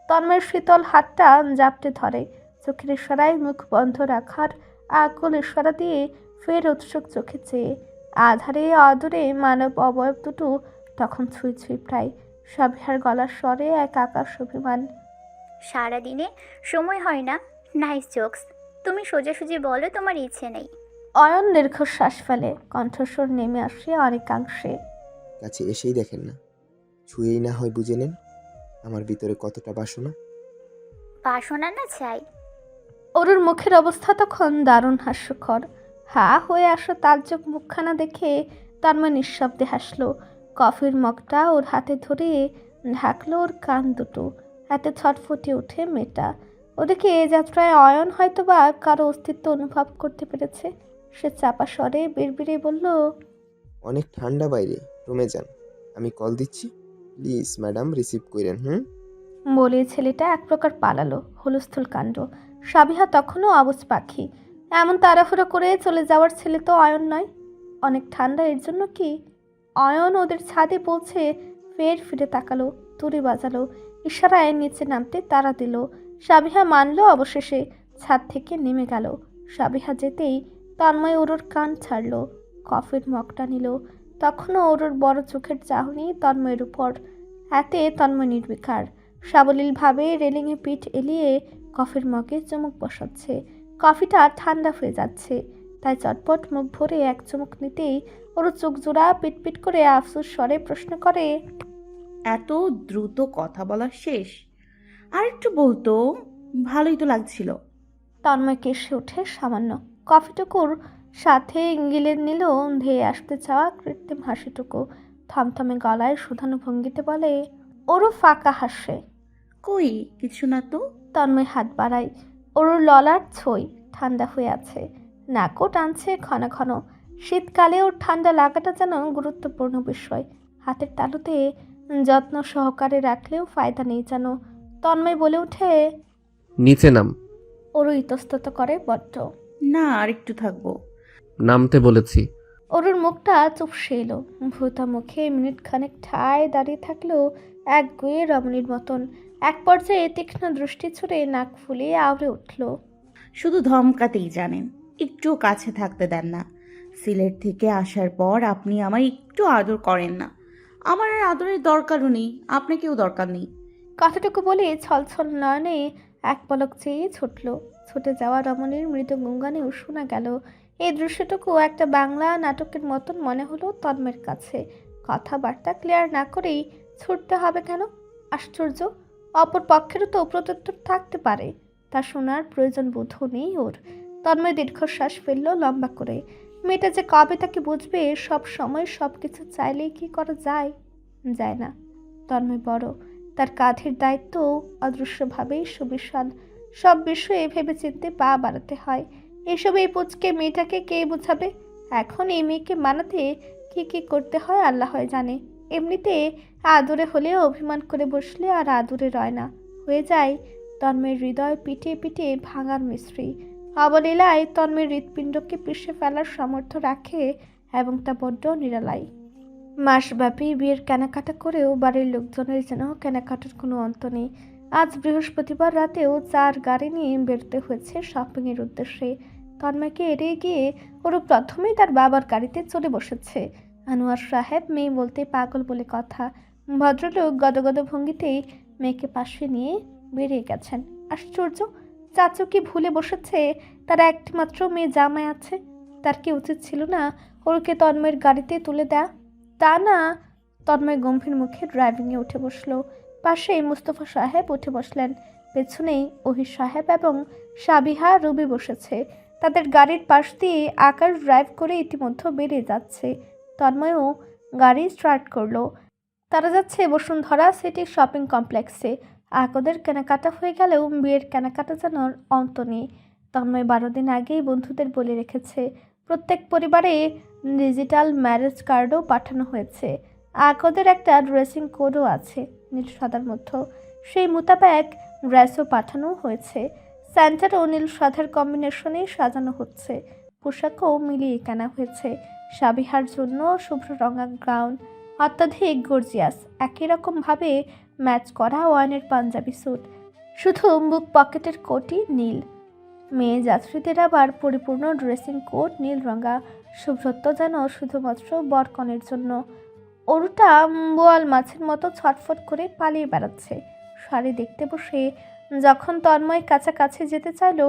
তন্ময়ের শীতল হাতটা জাপটে ধরে, চোখের ইশারায় মুখ বন্ধ রাখার আকুল ইশারা দিয়ে ফের উৎসুক চোখে চেয়ে। আধারে অদূরে মানব অবয়ব দুটো তখন ছুঁই ছুঁই প্রায়। সাবিহার গলার স্বরে এক আকাশ অভিমান। সারাদিনে সময় হয় না। Nice jokes. তুমি সোজাসুজি বলো তোমার ইচ্ছে নেই। অয়ন দীর্ঘশ্বাস ফেলে, কণ্ঠস্বর নেমে আসে অনেকাংশে। কাছে এসেই দেখেন না, ছুঁয়েই না হয় বুঝে নেন আমার ভিতরে কতটা বাসনা। বাসনা না চাই। অরুর মুখের অবস্থা তখন দারুণ হাস্যকর। হা হয়ে আসো তাজ্জব মুখখানা দেখে তন্ময় নিঃশব্দে হাসলো। কফির মগটা ওর হাতে ধরে ঢাকলো ওর কান দুটো। হাতে ছটফটে ওঠে মেয়েটা। ওদিকে এ যাত্রায় অয়ন হয়তোবা কারো অস্তিত্ব অনুভব করতে পেরেছে। সে চাপা স্বরে বিড়বিড়ে বলল, অনেক ঠান্ডা বাইরে, রুমে যান, আমি কল দিচ্ছি। প্লিজ ম্যাডাম রিসিভ করেন। বলে ছেলেটা এক প্রকার পালালো। হুলস্থুল কাণ্ড। সাবিহা তখনও অবুঝ পাখি। এমন তাড়াহুড়ো করে চলে যাওয়ার ছেলে তো অয়ন নয়। অনেক ঠান্ডা, এর জন্য কি? অয়ন ওদের ছাদে পৌঁছে ফের ফিরে তাকালো, তুড়ি বাজালো, ইশারায় নিচে নামতে তাড়া দিল। সাবিহা মানল, অবশেষে ছাদ থেকে নেমে গেল। সাবিহা যেতেই তন্ময় ওরুর কান ছাড়ল, কফির মগটা নিল। তখনও ওরুর বড় চোখের চাহনি তন্ময়ের উপর। হাতে তন্ময় নির্বিকার, সাবলীলভাবে রেলিংয়ে পিঠ এলিয়ে কফির মগে চুমুক বসাচ্ছে। কফিটা ঠান্ডা হয়ে যাচ্ছে, তাই চটপট মুখ ভরে এক চুমুক নিতেই ওর চোখ জোড়া পিটপিট করে আফসোস স্বরে প্রশ্ন করে, এত দ্রুত কথা বলা শেষ? আর একটু বলতো, ভালোই তো লাগছিল। তন্ময় কেসে ওঠে সামান্য। কফিটুকুর সাথে গিলে নিল ধেয়ে আসতে চাওয়া কৃত্রিম হাসিটুকু। থমথমে গলায় শুধানো ভঙ্গিতে বলে, ওরও ফাঁকা হাসে। কই কিছু না তো। তন্ময় হাত বাড়ায়। ওর ললার ছই ঠান্ডা হয়ে আছে, নাকও টানছে ঘন ঘন। শীতকালে ওর ঠান্ডা লাগাটা যেন গুরুত্বপূর্ণ বিষয়। হাতের তালুতে যত্ন সহকারে রাখলেও ফায়দা নেই যেন। তন্ময় বলে ওঠে, নিচে নাম। ওরও ইতস্তত করে বড্ড। না, আর একটু থাকবো। নামতে বলেছি। ওরুর মুখটা চুপসে এলো। ভূতা মুখে মিনিট খানেক ঠায় দাঁড়িয়ে থাকলেও এক গুয়ে রমণীর মতন। এক পর্যায়ে তীক্ষ্ণ দৃষ্টি ছুড়ে নাক ফুলিয়ে আউড়ে উঠল, শুধু ধমকাতেই জানেন, একটুও কাছে থাকতে দেন না। সিলেট থেকে আসার পর আপনি আমায় একটু আদর করেন না। আমার আর আদরের দরকারও নেই, আপনাকেও দরকার নেই। কথাটুকু বলে ছলছল নয়নে এক পলক চেয়ে ছুটল। ছুটে যাওয়া রমণীর মৃদু গুঙ্গানেও শোনা গেল। এই দৃশ্যটুকু একটা বাংলা নাটকের মতন মনে হলো তন্ময়ের কাছে। কথাবার্তা ক্লিয়ার না করেই ছুটতে হবে কেন? আশ্চর্য! অপর পক্ষেরও তো প্রত্যুত্তর থাকতে পারে, তা শোনার প্রয়োজন বোধ নেই ওর। তন্ময় দীর্ঘশ্বাস ফেলল লম্বা করে। মেয়েটা যে কবে তাকে বুঝবে, সব সময় সব কিছু চাইলেই কি করা যায়? যায় না। তন্ময় বড়, তার কাঁধের দায়িত্ব অদৃশ্যভাবেই সুবিশাল। সব বিষয়ে ভেবে চিনতে পা বাড়াতে হয়। এসব এই পুচকে মেয়েটাকে কে বোঝাবে? এখন এই মেয়েকে মানাতে কি কি করতে হয় আল্লাহ জানে। এমনিতে আদরে হলেও অভিমান করে বসলে আর আদরে রয় না, হয়ে যায় তন্ময়ের হৃদয় পিটে পিটে ভাঙার মিস্ত্রি। অবলীলায় তন্ময়ের হৃৎপিণ্ডকে পিষে ফেলার সামর্থ্য রাখে এবং তা বড্ড নিরালাই। মাসব্যাপী বিয়ের কেনাকাটা করেও বাড়ির লোকজনের যেন কেনাকাটার কোনো অন্ত নেই। আজ বৃহস্পতিবার রাতেও 4 গাড়ি নিয়ে বেরোতে হয়েছে শপিংয়ের উদ্দেশ্যে। তন্ময়কে এড়িয়ে গিয়ে ওরা প্রথমেই তার বাবার গাড়িতে চলে বসেছে। আনোয়ার সাহেব মেয়ে বলতে পাগল বলে কথা। ভদ্রলোক গদগদ ভঙ্গিতেই মেয়েকে পাশে নিয়ে বেরিয়ে গেছেন। আশ্চর্য, চাচু কি ভুলে বসেছে তার একটিমাত্র মেয়ে জামাই আছে? তার কি উচিত ছিল না ওরকে তন্ময়ের গাড়িতে তুলে দেয়া? তা না, তন্ময় গম্ভীর মুখে ড্রাইভিংয়ে উঠে বসলো। পাশেই মুস্তফা সাহেব উঠে বসলেন। পেছনেই ওহির সাহেব এবং সাবিহা রুবি বসেছে। তাদের গাড়ির পাশ দিয়ে আকাশ ড্রাইভ করে ইতিমধ্যে বেরিয়ে যাচ্ছে। তন্ময়ও গাড়ি স্টার্ট করলো। তারা যাচ্ছে বসুন্ধরা সিটি শপিং কমপ্লেক্সে। আকদের কেনাকাটা হয়ে গেলেও বিয়ের কেনাকাটা যেন অন্ত নেই। তন্ময় 12 দিন আগেই বন্ধুদের বলে রেখেছে। প্রত্যেক পরিবারে ডিজিটাল ম্যারেজ কার্ডও পাঠানো হয়েছে। আকদের একটা ড্রেসিং কোডও আছে নীল সাদার মধ্যে। সেই মোতাবেক ড্রেসও পাঠানো হয়েছে। স্যান্টারও নীল সাদার কম্বিনেশনেই সাজানো হচ্ছে। পোশাকও মিলিয়ে কেনা হয়েছে। সাবিহার জন্য শুভ্র রঙা গাউন, অত্যাধিক গর্জিয়াস, একই রকমভাবে ম্যাচ করা ওয়ানের পাঞ্জাবি স্যুট, শুধু বুক পকেটের কোটই নীল। মেয়ে যাত্রীদের আবার পরিপূর্ণ ড্রেসিং কোড নীল রঙা। শুভ্রত্ব যেন শুধুমাত্র বরকনের জন্য। ওরটা বোয়াল মাছের মতো ছটফট করে পালিয়ে বেড়াচ্ছে। শাড়ি দেখতে বসে যখন তন্ময় কাছাকাছি যেতে চাইলো,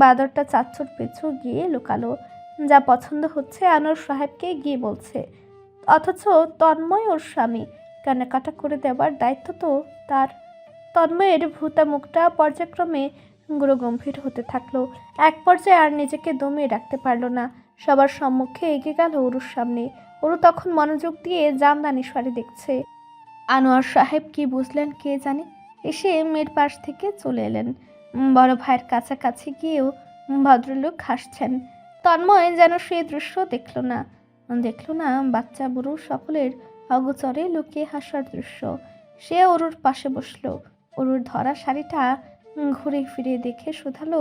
বাদরটা চাচ্চুর পিছু গিয়ে লুকালো। যা পছন্দ হচ্ছে আনোয়ার সাহেবকে গিয়ে বলছে, অথচ তন্ময় ওর স্বামী, কেনাকাটা করে দেওয়ার দায়িত্ব তো তার। তন্ময়ের ভূতা মুখটা পর্যায়ক্রমে গম্ভীর হতে থাকলো। এক পর্যায়ে আর নিজেকে দমিয়ে রাখতে পারল না। সবার সম্মুখে এগিয়ে গেল ওরুর সামনে। ওরু তখন মনোযোগ দিয়ে জামদানি শাড়ি দেখছে। আনোয়ার সাহেব কি বুঝলেন কে জানে, এসে মেয়ের পাশ থেকে চলে এলেন। বড় ভাইয়ের কাছাকাছি গিয়েও ভদ্রলোক হাসছেন। তন্ময় যেন সেই দৃশ্য দেখল না বাচ্চা বুড়ো সকলের অগোচরে লুকিয়ে হাসার দৃশ্য। সে ওরুর পাশে বসলো। ওরুর ধরা শাড়িটা ঘুরে ফিরে দেখে শুধালো,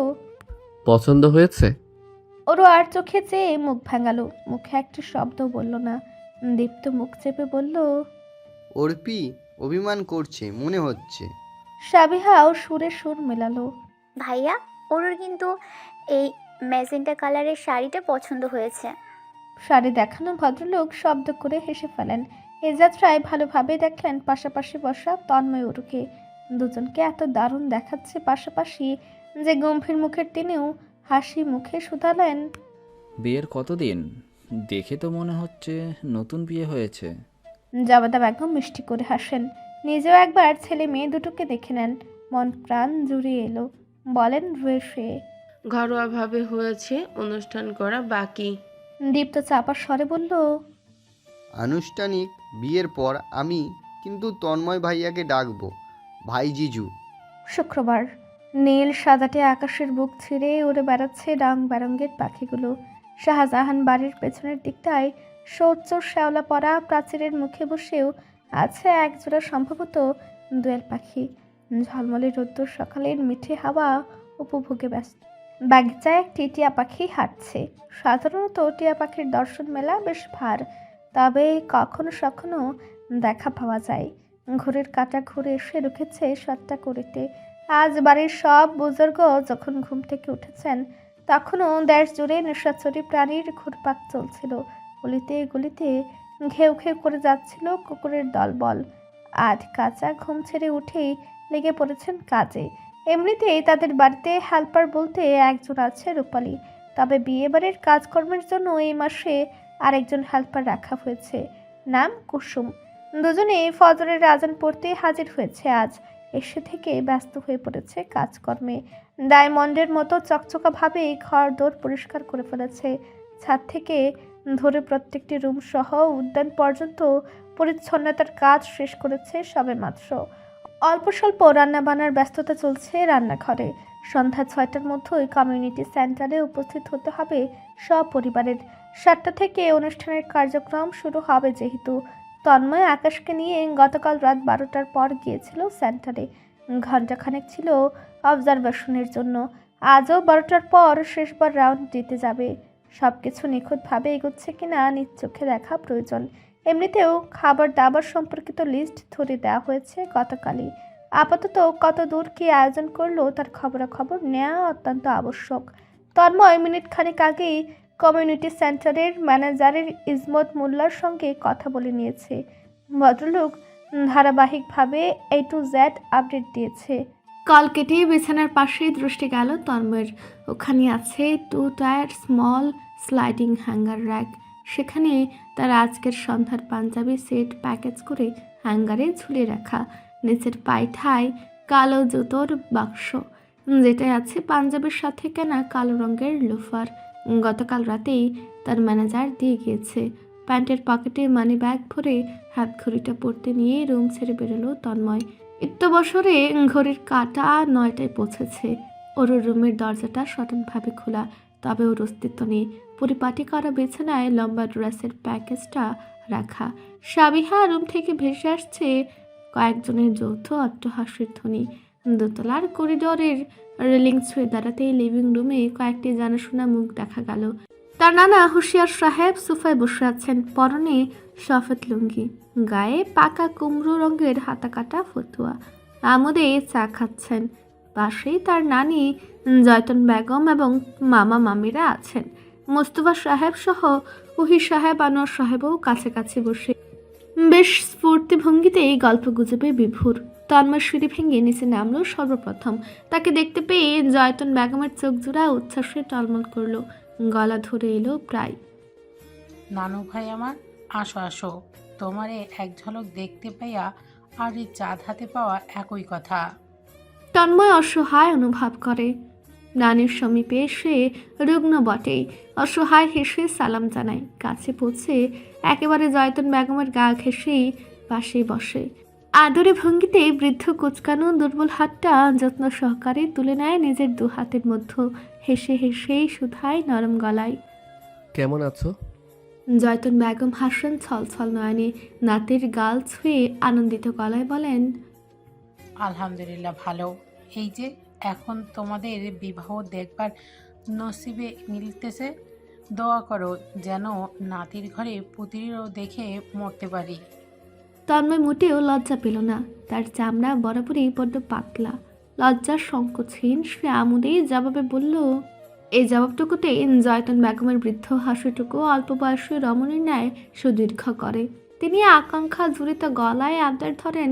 পছন্দ হয়েছে? ওরু আর চোখে চেয়ে মুখ ভাঙালো। মুখে একটি শব্দ বলল না। দীপ্ত মুখ চেপে বলল, অর্পি অভিমান করছে মনে হচ্ছে। সাবিহাও সুরে সুর মেলালো, ভাইয়া, ওর কিন্তু এই ম্যাজেন্টা কালারের শাড়িটা পছন্দ হয়েছে। শাড়ি দেখানো ভদ্রলোক শব্দ করে হেসে ফেলেন। এ যাত্রায় ভালোভাবে দেখলেন পাশাপাশি বসা তন্ময় ওরুকে। দুজনকে এত দারুণ দেখাচ্ছে পাশাপাশি যে গম্ভীর মুখের টেনেও হাসি মুখে শুধালেন, বিয়ের কতদিন? দেখে তো মনে হচ্ছে নতুন বিয়ে হয়েছে। জবাদা বেগম মিষ্টি করে হাসেন। নিজেও একবার ছেলে মেয়ে দুটোকে দেখে নেন। মন প্রাণ জুড়িয়ে এলো। বলেন রুয়ে শুয়ে, ঘরোয়াভাবে হয়েছে, অনুষ্ঠান করা বাকি। দীপ্ত চাপার স্বরে বলল, আনুষ্ঠানিক বিয়ের পর আমি কিন্তু তন্ময় ভাইয়াকে ডাকবো ভাই জিজু। শুক্রবার। নীল সাদাটে আকাশের বুক ছিঁড়ে উড়ে বেড়াচ্ছে রং বেরঙ্গের পাখিগুলো। শাহজাহান বাড়ির পেছনের দিকটায় সোচ্চর শ্যাওলা পড়া প্রাচীরের মুখে বসেও আছে একজোড়া সম্ভবত দোয়েল পাখি। ঝলমলে রোদ্দুর সকালের মিঠে হাওয়া উপভোগে ব্যস্ত। বাগিচায় একটি টিয়া পাখি হাঁটছে। সাধারণত টিয়া পাখির দর্শন মেলা বেশ ভার, তবে কখনো সখনো দেখা পাওয়া যায়। ঘড়ির কাঁটা ঘুরে এসে রুখেছে 7টা কুড়িতে। আজ বাড়ির সব বুজুর্গ যখন ঘুম থেকে উঠেছেন, তখনও দেশ জুড়ে নিশাচরী প্রাণীর ঘুরপাক চলছিল। গলিতে গলিতে ঘেউ ঘেউ করে যাচ্ছিল কুকুরের দলবল। আজ কাঁচা ঘুম ছেড়ে উঠেই লেগে পড়েছেন কাজে। এমনিতেই তাদের বাড়িতে হেল্পার বলতে একজন আছে রূপালী, তবে বিয়ে বাড়ির কাজকর্মের জন্য এই মাসে আরেকজন হেল্পার রাখা হয়েছে, নাম কুসুম। দুজনে ফজরের আজান পড়তে হাজির হয়েছে আজ। এসে থেকে ব্যস্ত হয়ে পড়েছে কাজকর্মে। ডায়মন্ডের মতো চকচকাভাবে ঘর দোর পরিষ্কার করে ফেলেছে। ছাদ থেকে ধরে প্রত্যেকটি রুম সহ উদ্যান পর্যন্ত পরিচ্ছন্নতার কাজ শেষ করেছে সবে মাত্র। অল্প স্বল্প রান্নাবান্নার ব্যস্ততা চলছে রান্নাঘরে। সন্ধ্যা 6টার মধ্যেই কমিউনিটি সেন্টারে উপস্থিত হতে হবে সব পরিবারের। 7টা থেকে অনুষ্ঠানের কার্যক্রম শুরু হবে। যেহেতু তন্ময় আকাশকে নিয়ে গতকাল রাত 12টার পর গিয়েছিল সেন্টারে, ঘণ্টাখানেক ছিল অবজারভেশনের জন্য। আজও 12টার পর শেষবার রাউন্ড দিতে যাবে। সব কিছু নিখুঁতভাবে এগোচ্ছে কিনা নিজ চোখে দেখা প্রয়োজন। এমনিতেও খাবার দাবার সম্পর্কিত লিস্ট ধরে দেওয়া হয়েছে গতকালই। আপাতত কত দূর কী আয়োজন করলো তার খবরাখবর নেওয়া অত্যন্ত আবশ্যক। তন্ময় মিনিট খানেক আগেই কমিউনিটি সেন্টারের ম্যানেজারের ইসমত মোল্লার সঙ্গে কথা বলে নিয়েছে। ভদ্রলোক ধারাবাহিকভাবে A to Z আপডেট দিয়েছে। কল কেটে বিছানার পাশেই দৃষ্টি গেল তন্ময়ের। ওখানে আছে 2 tyre small sliding hanger rack. সেখানে তার আজকের সন্ধ্যার পাঞ্জাবি সেট প্যাকেজ করে হ্যাঙ্গারে ঝুলিয়ে রাখা। নিচের পায়ঠায় কালো জুতোর বাক্স, যেটায় আছে পাঞ্জাবির সাথে কেনা কালো রঙের লোফার। গতকাল রাতেই তার ম্যানেজার দিয়ে গিয়েছে। প্যান্টের পকেটে মানি ব্যাগ ভরে হাত ঘড়িটা পরতে নিয়ে রুম ছেড়ে বেরোলো তন্ময়। বছরে ঘড়ির কাঁটা 9টায় পৌঁছেছে। ওর রুমের দরজাটা সটনভাবে খোলা, তবে ওর অস্তিত্ব নেই। পরিপাটি করা বিছানায় লম্বা ড্রেসের প্যাকেজটা রাখা। সাবিহা রুম থেকে ভেসে আসছে কয়েকজনের যৌথ অট্টহাসির ধ্বনি। দোতলার করিডোরের রেলিং ছুঁয়ে দাঁড়াতেই লিভিং রুমে কয়েকটি জানাশোনা মুখ দেখা গেল। তার নানা হুঁশিয়ার সাহেব সোফায় বসে আছেন, পরনে সফেদ লুঙ্গি, গায়ে পাকা কুমড়ো রঙের হাতাকাটা ফতুয়া, আমোদে চা খাচ্ছেন। পাশেই তার নানি জয়তন বেগম এবং মামা মামিরা আছেন। মোস্তফা সাহেব সহ ওহি সাহেব, আনোয়ার সাহেবও কাছাকাছি বসে বেশ স্ফূর্তি ভঙ্গিতেই গল্প গুজবে বিভোর। তন্ময় সিঁড়ি ভেঙে নিচে নামলো সর্বপ্রথম। তাকে দেখতে পেয়ে জয়তন বেগমের চোখ জোড়া উচ্ছ্বাসে টলমল করলো, গলা ধরে এলো প্রায়। নানু ভাই আমার, আসো আসো, তোমারে এক ঝলক দেখতে পাইয়া আর এই চাঁদ হাতে পাওয়া একই কথা। তন্ময় অসহায় অনুভব করে। নানির সমীপে এসে রুগ্ন বটেই, অসহায় হেসে সালাম জানায়। কাছে পৌঁছে একেবারে জয়তন বেগমের গা ঘেঁষেই পাশেই বসে। আদরে ভঙ্গিতে বৃদ্ধ কুচকানো দুর্বল হাতটা যত্ন সহকারে তুলে নেয় নিজের 2 হাতের মধ্যে। হেসে হেসেই শুধায় নরম গলায়, কেমন আছো? জয়তন বেগম হাসেন ছলছল নয়নে, নাতির গাল ছুঁয়ে আনন্দিত গলায় বলেন, আলহামদুলিল্লাহ ভালো। এই যে এখন তোমাদের বিবাহ দেখবার নসিবে মিলতেছে, দোয়া করো যেন নাতির ঘরে পুত্রীরও দেখে মরতে পারি। তন্ময় মোটেও লজ্জা পেল না। তার চামড়া বরাবরই বড্ড পাতলা। লজ্জার সংকোচহীন সে আমোদেই জবাবে বলল। এই জবাবটুকুতে জয়তন বেগমের বৃদ্ধ হাসিটুকু অল্প বয়সী রমণীর ন্যায় সুদীর্ঘ করে। তিনি আকাঙ্ক্ষা জুড়িত গলায় আবদার ধরেন,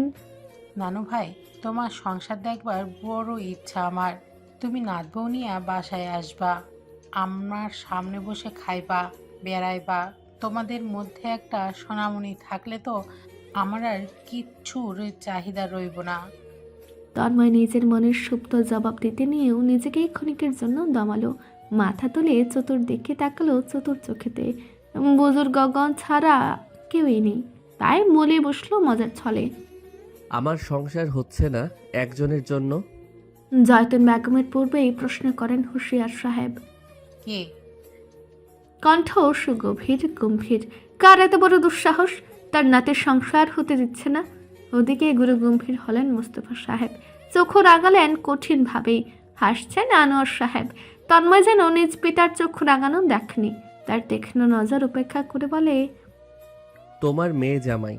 নানু ভাই, তোমার সংসার দেখবার বড় ইচ্ছা আমার। তুমি নাত বউ নিয়ে বাসায় আসবা, আমার সামনে বসে খাইবা, বেড়াইবা। তোমাদের মধ্যে একটা সোনামণি থাকলে তো আমার আর কিচ্ছুর চাহিদা রইব না। তন্ময় নিজের মনের সুপ্ত জবাব দিতে নিয়েও নিজেকেই ক্ষণিকের জন্য দমালো। মাথা তুলে চতুর্দিকে তাকালো চতুর চোখেতে। বুজুর্গগণ ছাড়া কেউই নেই, তাই মলে বসলো মজার ছলে। আমার সংসার হচ্ছে না একজনের জন্য? জয়তন বেগমের পূর্বেই প্রশ্ন করেন হুঁশিয়ার সাহেব। কে? কণ্ঠ সুগভীর গম্ভীর। কার এত বড় দুঃসাহস? তার নাতের সংসার হতে দিচ্ছে না। ওদিকে গুরু গম্ভীর হলেন মোস্তফা সাহেব। চক্ষু রাগালেন কঠিনভাবেই। হাসছেন আনোয়ার সাহেব। তন্ময় যেন নিজ পিতার চক্ষু রাগানো দেখনি। তার তীক্ষ্ণ নজর উপেক্ষা করে বলে, তোমার মেয়ে জামাই।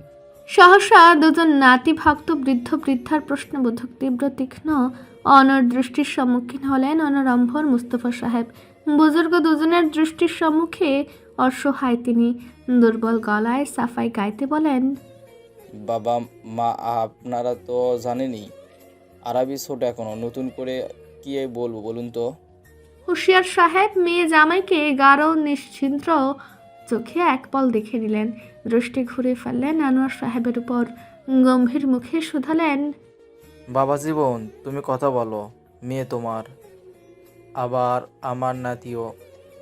সহসা দুজন নাতি ভক্ত বৃদ্ধ বৃদ্ধার প্রশ্নবোধক তীব্র তীক্ষ্ণ অনর দৃষ্টির সম্মুখীন হলেন অনরম্ভর মুস্তফা সাহেব। বুজুর্গ দুজনের দৃষ্টির সম্মুখে অসহায় তিনি। দুর্বল গলায় সাফাই গাইতে বলেন, বাবা মা আপনারা তো জানেনই, আরবি ছোট এখনো, নতুন করে কি বলবো বলুন তো? হুঁশিয়ার সাহেব মেয়ে জামাইকে গাঢ় নিশ্চিন্দ্র চোখে একপল দেখে নিলেন। দৃষ্টি ঘুরে ফেললেন আনোয়ার সাহেবের উপর। গম্ভীর মুখে শুধালেন, বাবা জীবন, তুমি কথা বলো। মেয়ে তোমার, আবার আমার নাতিও।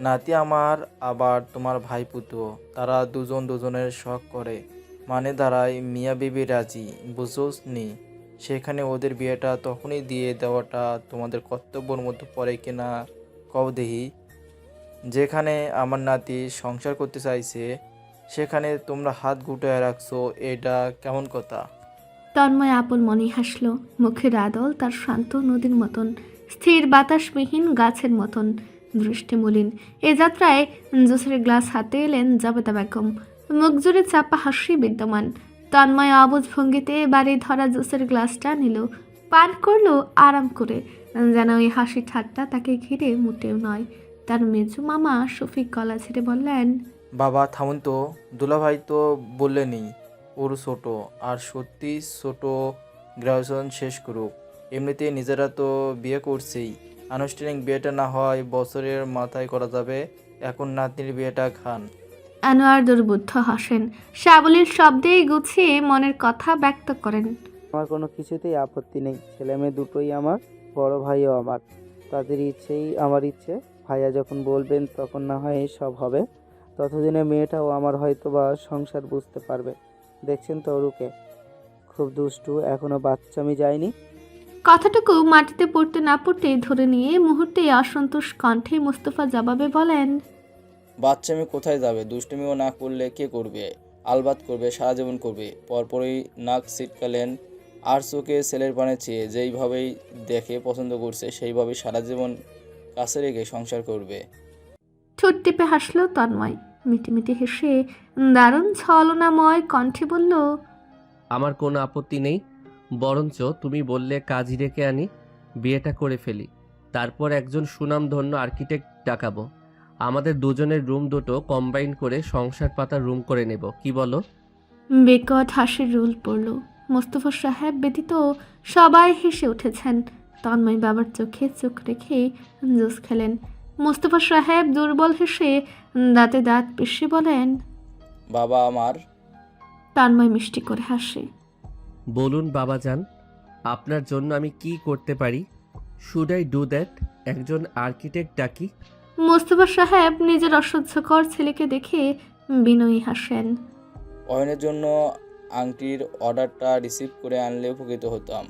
নাতি আমার, আবার তোমার ভাইপুতো। তারা দুজন দুজনের শখ করে, মানে দাঁড়ায় মিয়া বিবি রাজি, বুঝোস নি? সেখানে ওদের বিয়েটা তখনই দিয়ে দেওয়াটা তোমাদের কর্তব্যের মধ্যে পড়ে কিনা কও দেহি। যেখানে আমার নাতি সংসার করতে চাইছে সেখানে তোমরা হাত গুটায় রাখছো, এটা কেমন কথা? তন্ময় আপন মনে হাসল। মুখের আদল তার শান্ত নদীর মতন, স্থির বাতাসবিহীন গাছের মতন, দৃষ্টি মলিন। এ যাত্রায় জুসের গ্লাস হাতে এলেন জবেদা বেগম। মুখ জুড়ে চাপা হাসি বিদ্যমান। তন্ময় অবুঝ ভঙ্গিতে বাড়ি ধরা জুসের গ্লাসটা নিল, পান করলো আরাম করে, যেন ওই হাসি ঠাট্টা তাকে ঘিরে মোটেও নয়। তার মেজু মামা শফিক গলা ছেড়ে বললেন, বাবা থামুন তো, দুলাভাই তো বললেনি ওর ছোট, আর সত্যি ছোট, গ্রাজুয়েশন শেষ করুক, এমনিতেই নিজেরা তো বিয়ে করছেই, আনুষ্ঠানিক বিয়েটা না হয় বছরের মাথায় করা যাবে। এখন নাতনির বিয়েটা খান। আনোয়ার দুর্বুদ্ধ হাসেন, সাবলীল শব্দে গুছিয়ে মনের কথা ব্যক্ত করেন। আমার কোনো কিছুতেই আপত্তি নেই, ছেলে মেয়ে দুটোই আমার, বড় ভাইও আমার, তাদের ইচ্ছেই আমার ইচ্ছে। ভাইয়া যখন বলবেন তখন না হয় সব হবে, ততদিনে মেয়েটাও আমার হয়তো বা সংসার বুঝতে পারবে। দেখছেন তো অরুকে, খুব দুষ্টু, এখনো বাচ্চামি যায়নি। কথাটুকু মাটিতে পড়তে না পড়তেই ধরে নিয়ে মুহূর্তে অসন্তোষ কণ্ঠে মুস্তফা জবাবে বলেন, বাচ্চামি কোথায় যাবে? দুষ্টুমিও না করলে কে করবে? আলবাত করবে, সারা জীবন করবে। পরপরই নাক ছিটকালেন। আর চোখে ছেলের পানে চেয়ে যেইভাবেই দেখে পছন্দ করছে সেইভাবেই সারা জীবন কাছে রেখে সংসার করবে। ঠোঁট টিপে হাসলো তন্ময়, মিটিমিটি হেসে দারুণ ছলনাময় কণ্ঠে বলল, আমার কোনো আপত্তি নেই, বরঞ্চ তুমি বললে কাজী ডেকে আনি, বিয়েটা করে ফেলি, তারপর একজন সুনামধন্য আর্কিটেক্ট ডাকাবো, আমাদের দুজনের রুম দুটো কম্বাইন করে সংসার পাতার রুম করে নেব, কি বলো? বেকট হাসির রোল পড়ল। মোস্তফা সাহেব ব্যতীত সবাই হেসে উঠেছেন। তন্ময় বাবার চোখে চোখ রেখে জুস খেলেন। মোস্তফা সাহেব দুর্বল হেসে দাঁতে দাঁত পিষে বলেন, বাবা আমার। তন্ময় মিষ্টি করে হাসে। বলুন বাবাজান, আপনার জন্য আমি কি করতে পারি? Should I do that? একজন আর্কিটেক্ট ডাকি? মোস্তফা সাহেব নিজের অসহ্যকর ছেলেকে দেখে বিনয়ী হাসেন। অয়নের জন্য আংটির অর্ডারটা রিসিভ করে আনলে উপকৃত হতাম।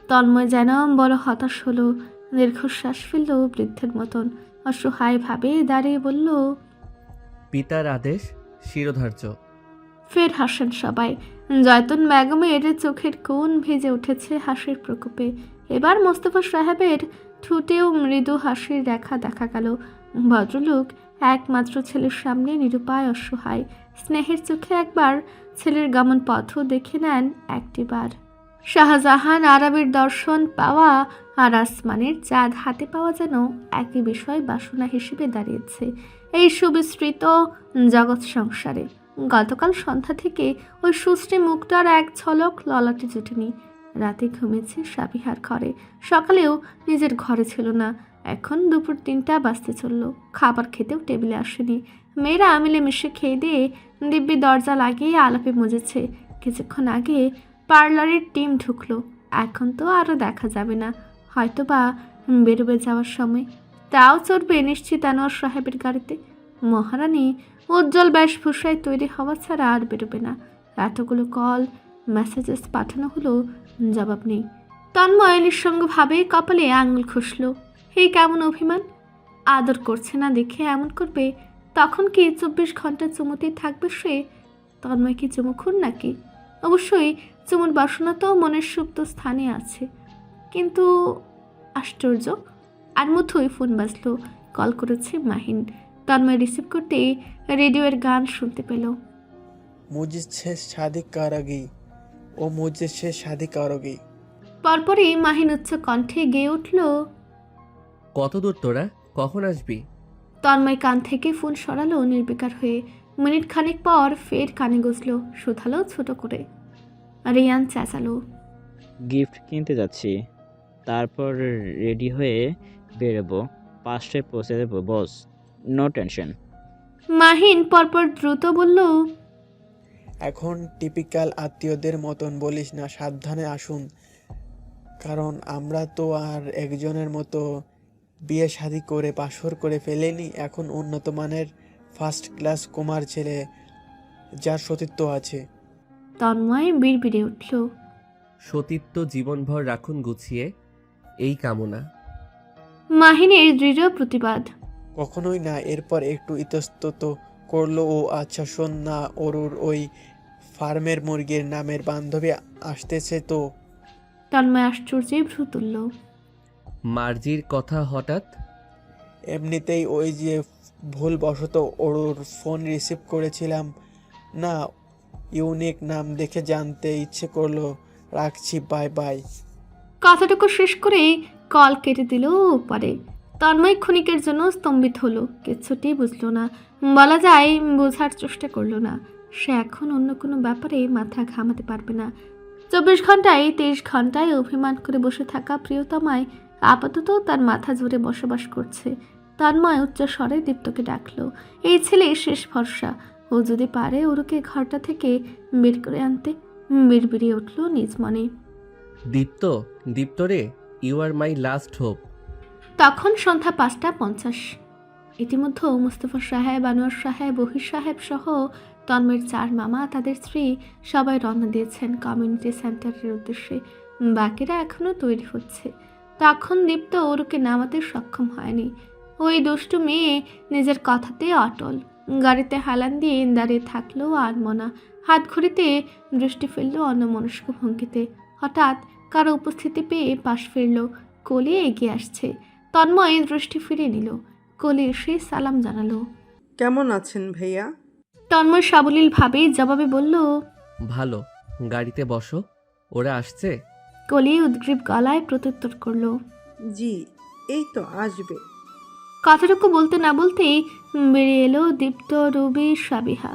তন্ময় যেন বড় হতাশ হলো, দীর্ঘশ্বাস ফেলল বৃদ্ধের মতন, অসহায়ভাবে দাঁড়িয়ে বলল, পিতার আদেশ শিরোধার্য। ফের হাসেন সবাই। জয়তুন বেগমের চোখের কোণ ভেজে উঠেছে হাসির প্রকোপে। এবার মোস্তফা সাহেবের ঠোঁটেও মৃদু হাসির রেখা দেখা গেল। ভদ্রলোক একমাত্র ছেলের সামনে নিরুপায় অসহায়। স্নেহের চোখে একবার ছেলের গমন পথও দেখে নেন একটিবার। শাহজাহান আরবের দর্শন পাওয়া আর আসমানের চাঁদ হাতে পাওয়া যেন একই বিষয় বাসনা হিসেবে দাঁড়িয়েছে এই সুবিস্তৃত জগৎ সংসারে। গতকাল সন্ধ্যা থেকে ওই সুশ্রী মুখটার এক ঝলক ললাটে জুটেনি। রাতে ঘুমিয়েছে সাবিহার ঘরে, সকালেও নিজের ঘরে ছিল না। এখন দুপুর 3টা বাজতে চলল, খাবার খেতেও টেবিলে আসেনি। মেয়েরা মিলেমিশে খেয়ে দিয়ে দিব্যি দরজা লাগিয়ে আলাপে মজেছে। কিছুক্ষণ আগে পার্লারের টিম ঢুকলো, এখন তো আরও দেখা যাবে না, হয়তো বা বেরোবে যাওয়ার সময়। তাও চড়বে নিশ্চিত আনোয়ার সাহেবের গাড়িতে। মহারানী উজ্জ্বল বেশভূষায় তৈরি হওয়া ছাড়া আর বেরোবে না। এতগুলো কল মেসেজেস পাঠানো হলো, জবাব নেই। তন্ময় নিঃসঙ্গভাবে কপালে আঙুল খসল। এই কেমন অভিমান! আদর করছে না দেখে এমন করবে? তখন কি 24 ঘন্টা চুমুতেই থাকবে সে? তন্ময় কি চুমুখুর নাকি? অবশ্যই চুমুর বাসনা তো মনের সুপ্ত স্থানে আছে, কিন্তু আশ্চর্য। আর মুঠোই ফোন বাজলো। কল করেছে মাহিন। তন্ময় রিসিভ করতেই রেডিওর গান শুনতে পেল। मुझसे शादी करोगी, ও मुझसे शादी करोगी। পরপরই মাহিন উচ্চ কণ্ঠে গেয়ে উঠল, কত দূর তোরা, কখন আসবি? তন্ময় কান থেকে ফোন সরালো নির্বিকার হয়ে। মিনিট খানেক পর ফের কানে গজলো, শুধালো ছোট করে। রিয়ান চেঁচালো, গিফট কিনতে যাচ্ছি, তারপর রেডি হয়ে বেরোবো, 5টায় পৌঁছে দেবো বস, নো টেনশন। মাহিন পরপর দ্রুত বলল, এখন টিপিক্যাল আত্মীয়দের মতন বলিস না, সাবধানে আসুন, কারণ আমরা তো আর একজনের মতো বিয়ে শাদি করে বাসর করে ফেলেনি। এখন উন্নত মানের ফার্স্ট ক্লাস কুমার ছেলে, যার সতীত্ব আছে। তন্ময় বিড়বিড়ে উঠল, সতীত্ব জীবনভর রাখুন গুছিয়ে, এই কামনা। মাহিনের দৃঢ় প্রতিবাদ, কখনোই না। এরপর একটু ইতস্তত করলো ও, আচ্ছা শোন না, অরুর ওই ফার্মের মুরগির নামের বান্ধবী আসতেছে তো? তন্ময় আশ্চর্যে ভ্রু তুলল। মার্জির কথা হঠাৎ? এমনিতেই ওই যে ভুলবশত অরুর ফোন রিসিভ করেছিলাম না, ইউনিক নাম দেখে জানতে ইচ্ছে করলো। রাখছি, বাই বাই। কথাটুকু শেষ করেই কল কেটে দিল ওপারে। তন্ময় ক্ষণিকের জন্য স্তম্ভিত হলো, কিচ্ছুটি বুঝলো না, বলা যায় বোঝার চেষ্টা করলো না। সে এখন অন্য কোনো ব্যাপারে মাথা ঘামাতে পারবে না। 24 ঘন্টায় 23 ঘন্টায় অভিমান করে বসে থাকা প্রিয়তমায় আপাতত তার মাথা জুড়ে বসবাস করছে। তন্ময় উচ্চ স্বরে দীপ্তকে ডাকলো। এই ছেলে শেষ ভরসা, ও যদি পারে ওরকে ঘরটা থেকে বের করে আনতে। বিড়বিড়িয়ে উঠল নিজ মনে। দীপ্ত, দীপ্ত রে, you are my last hope. তখন সন্ধ্যা 5:50। ইতিমধ্যে মুস্তফা সাহেব, আনোয়ার সাহেব, বহির সাহেব সহ তন্ময়ের 4 মামা, তাদের স্ত্রী সবাই রওনা দিয়েছেন কমিউনিটি সেন্টারের উদ্দেশ্যে। বাকিরা এখনও তৈরি হচ্ছে। তখন দীপ্ত ওরকে নামাতে সক্ষম হয়নি। ওই দুষ্টু মেয়ে নিজের কথাতে অটল। গাড়িতে হালান দিয়ে দাঁড়িয়ে থাকলো আনমনা। হাত ঘড়িতে দৃষ্টি ফেললো অন্যমনস্ক ভঙ্গিতে। হঠাৎ কারো উপস্থিতি পেয়ে পাশ ফিরল। কলি এগিয়ে আসছে। তন্ময় দৃষ্টি ফিরিয়ে নিল। কলি এসে সালাম জানালো। কেমন আছেন ভাইয়া? তন্ময় সাবলীলভাবে জবাবে বলল, ভালো, গাড়িতে বসো, ওরা আসছে। কলি উদ্গ্রীব গলায় প্রত্যুত্তর করল, জি, এই তো আসবে। কথাটুকু বলতে না বলতেই বেরিয়ে এলো দীপ্ত, রুবি, সাবিহা।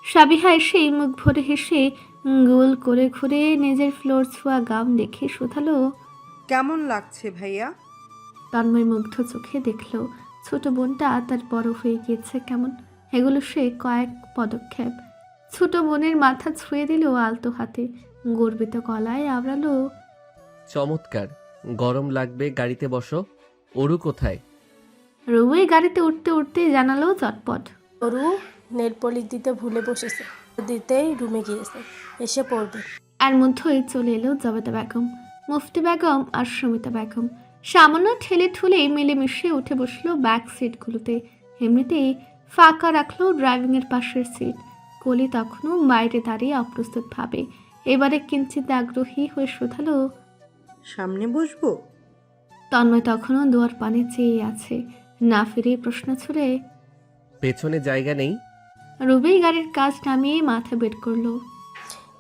সাবিহা এসে মুখ ভরে হেসে গোল করে ঘুরে নিজের ফ্লোর ছোঁয়া গাউন দেখে শুধালো, কেমন লাগছে ভাইয়া? তন্ময় মুগ্ধ চোখে দেখল ছোট বোনটা তার বড় হয়ে গিয়েছে কেমন। এগুলো সে কয়েক পদক্ষেপ। ছোট বোনের মাথা ছুঁয়ে দিল আলতো হাতে। গর্বিত গলায় আওড়ালো, চমৎকার, গরম লাগবে, গাড়িতে বসো। ওরু কোথায়? রুবি গাড়িতে উঠতে উঠতে জানালো চটপট, ওরু নেল পলিশ দিতে ভুলে বসেছে, দিতেই রুমে গিয়েছে, এসে পড়বে। এর মধ্যেই চলে এলো জবেদা বেগম, মুফতি বেগম আর সুমিতা বেগম। সামান্য ঠেলে ঠুলে মিলেমিশে উঠে বসলো ব্যাক সিটগুলোতে। এমনিতেই ফাঁকা রাখলো ড্রাইভিংয়ের পাশের সিট। কলি তখনও বাইরে দাঁড়িয়ে অপ্রস্তুত ভাবে। এবারে কিঞ্চিত আগ্রহী হয়ে শুধালো, সামনে বসবো? তন্ময় তখনও দুয়ার পানে চেয়ে আছে। না ফিরে প্রশ্ন ছুড়ে, পেছনে জায়গা নেই? রুবি গাড়ির কাজ নামিয়ে মাথা বের করলো।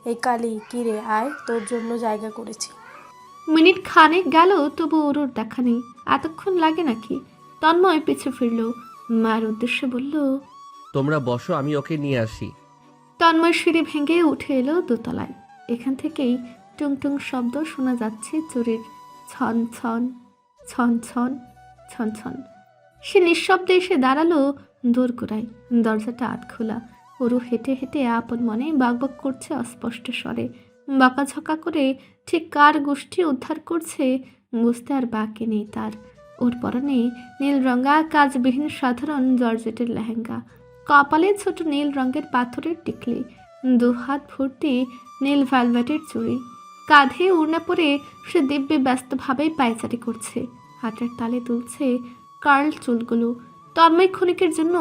এই কালি কিরে, আয়, তোর জন্য জায়গা করেছি। মিনিট খানেক গেল, তবু ওর দেখা নেই। এতক্ষণ লাগে নাকি? তন্ময় পিছু ফিরল, মায়ের উদ্দেশ্যে বলল, তোমরা বসো, আমি ওকে নিয়ে আসি। তন্ময় সিঁড়ি ভেঙে উঠে এলো দোতলায়। এখান থেকেই টুং টুং শব্দ শোনা যাচ্ছে চুরির। ছন ছন ছন ছন ছন ছন। সে নিঃশব্দে এসে দাঁড়ালো দোরগোড়ায়। দরজাটা আধ খোলা। ওরু হেঁটে হেঁটে আপন মনে বাকবাক করছে অস্পষ্ট স্বরে। বকাঝকা করে ঠিক কার গোষ্ঠী উদ্ধার করছে বুঝতে আর বাকি নেই তার। ওর পরনে নীল রঙা কাজবিহীন সাধারণ জর্জেটের লেহেঙ্গা, কপালে ছোট নীল রঙের পাথরের টিকলি, 2 হাত ভর্তি নীল ভ্যালভেটের চুড়ি। কাঁধে ওড়না পরে সে দিব্যে ব্যস্তভাবেই পায়চারি করছে। হাতের তালে তুলছে কার্ল চুলগুলো। তন্ময় ক্ষণিকের জন্য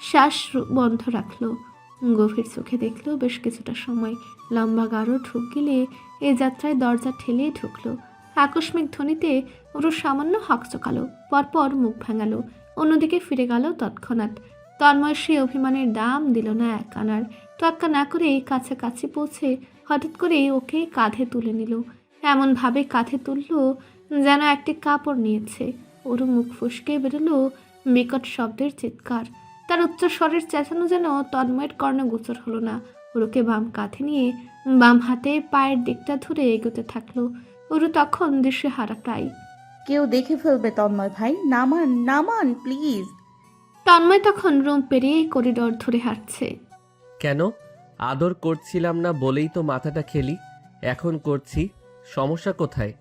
শ্বাস বন্ধ রাখলো। গভীর চোখে দেখলো বেশ কিছুটা সময়। লম্বা গাঢ় ঢুক গিলে এ যাত্রায় দরজা ঠেলে ঢুকলো। আকস্মিক ধ্বনিতে ওরও সামান্য হকচকালো, পরপর মুখ ভাঙালো, অন্যদিকে ফিরে গেল তৎক্ষণাৎ। তন্ময় সে অভিমানের দাম দিল না এক আনার। তোয়াক্কা না করে কাছাকাছি পৌঁছে হঠাৎ করে ওকে কাঁধে তুলে নিল। এমনভাবে কাঁধে তুলল যেন একটি কাপড় নিয়েছে। ওর মুখ ফসকে বেরোলো বিকট শব্দের চিৎকার। তার উচ্চস্বরের চেঁচানো যেন তন্ময়ের কর্ণগোচর হলো না। ওরকে বাম কাঁধে নিয়ে বাম হাতে পায়ের দিকটা ধরে এগোতে থাকলো। ওরু তখন দৃশ্যে হারা প্রায়। কেউ দেখে ফেলবে তন্ময় ভাই, নামান নামান প্লিজ। তন্ময় তখন রুম পেরিয়ে করিডোর ধরে হাঁটছে। কেন? আদর করছিলাম না বলেই তো মাথাটা খেলি, এখন করছি। সমস্যা কোথায়?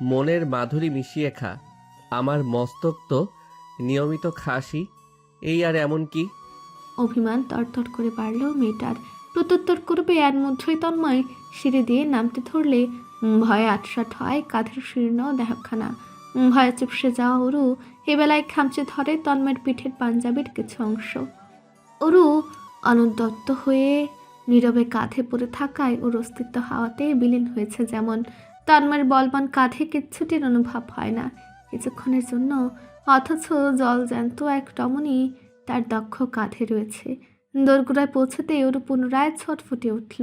মনের মাধুরী মিশিয়ে খা। আমার মস্তক তো নিয়মিত খাসি, এই আর এমন কি? অভিমান তরতর করে বাড়ল মেয়েটার। প্রত্যুত্তর করবে এর মধ্যেই তন্ময় সিঁড়ি দিয়ে নামতে ধরলে ভয়ে আটসাট হয় কাঁধের শীর্ণ দেহখানা। ভয়ে চুপসে যাওয়া ওরু এবেলায় খামচে ধরে তন্ময়ের পিঠের পাঞ্জাবির কিছু অংশ। ওরু অনুদ্যত হয়ে নীরবে কাঁধে পড়ে থাকায় ওর অস্তিত্ব হাওয়াতে বিলীন হয়েছে যেমন। তন্ময়ের বলবান কাঁধে কিচ্ছুটির অনুভব হয় না কিছুক্ষণের জন্য, অথচ জল জ্যান্ত এক রমণী তার দক্ষ কাঁধে রয়েছে। দোরগোড়ায় পৌঁছতে ওর পুনরায় ছটফটে উঠল।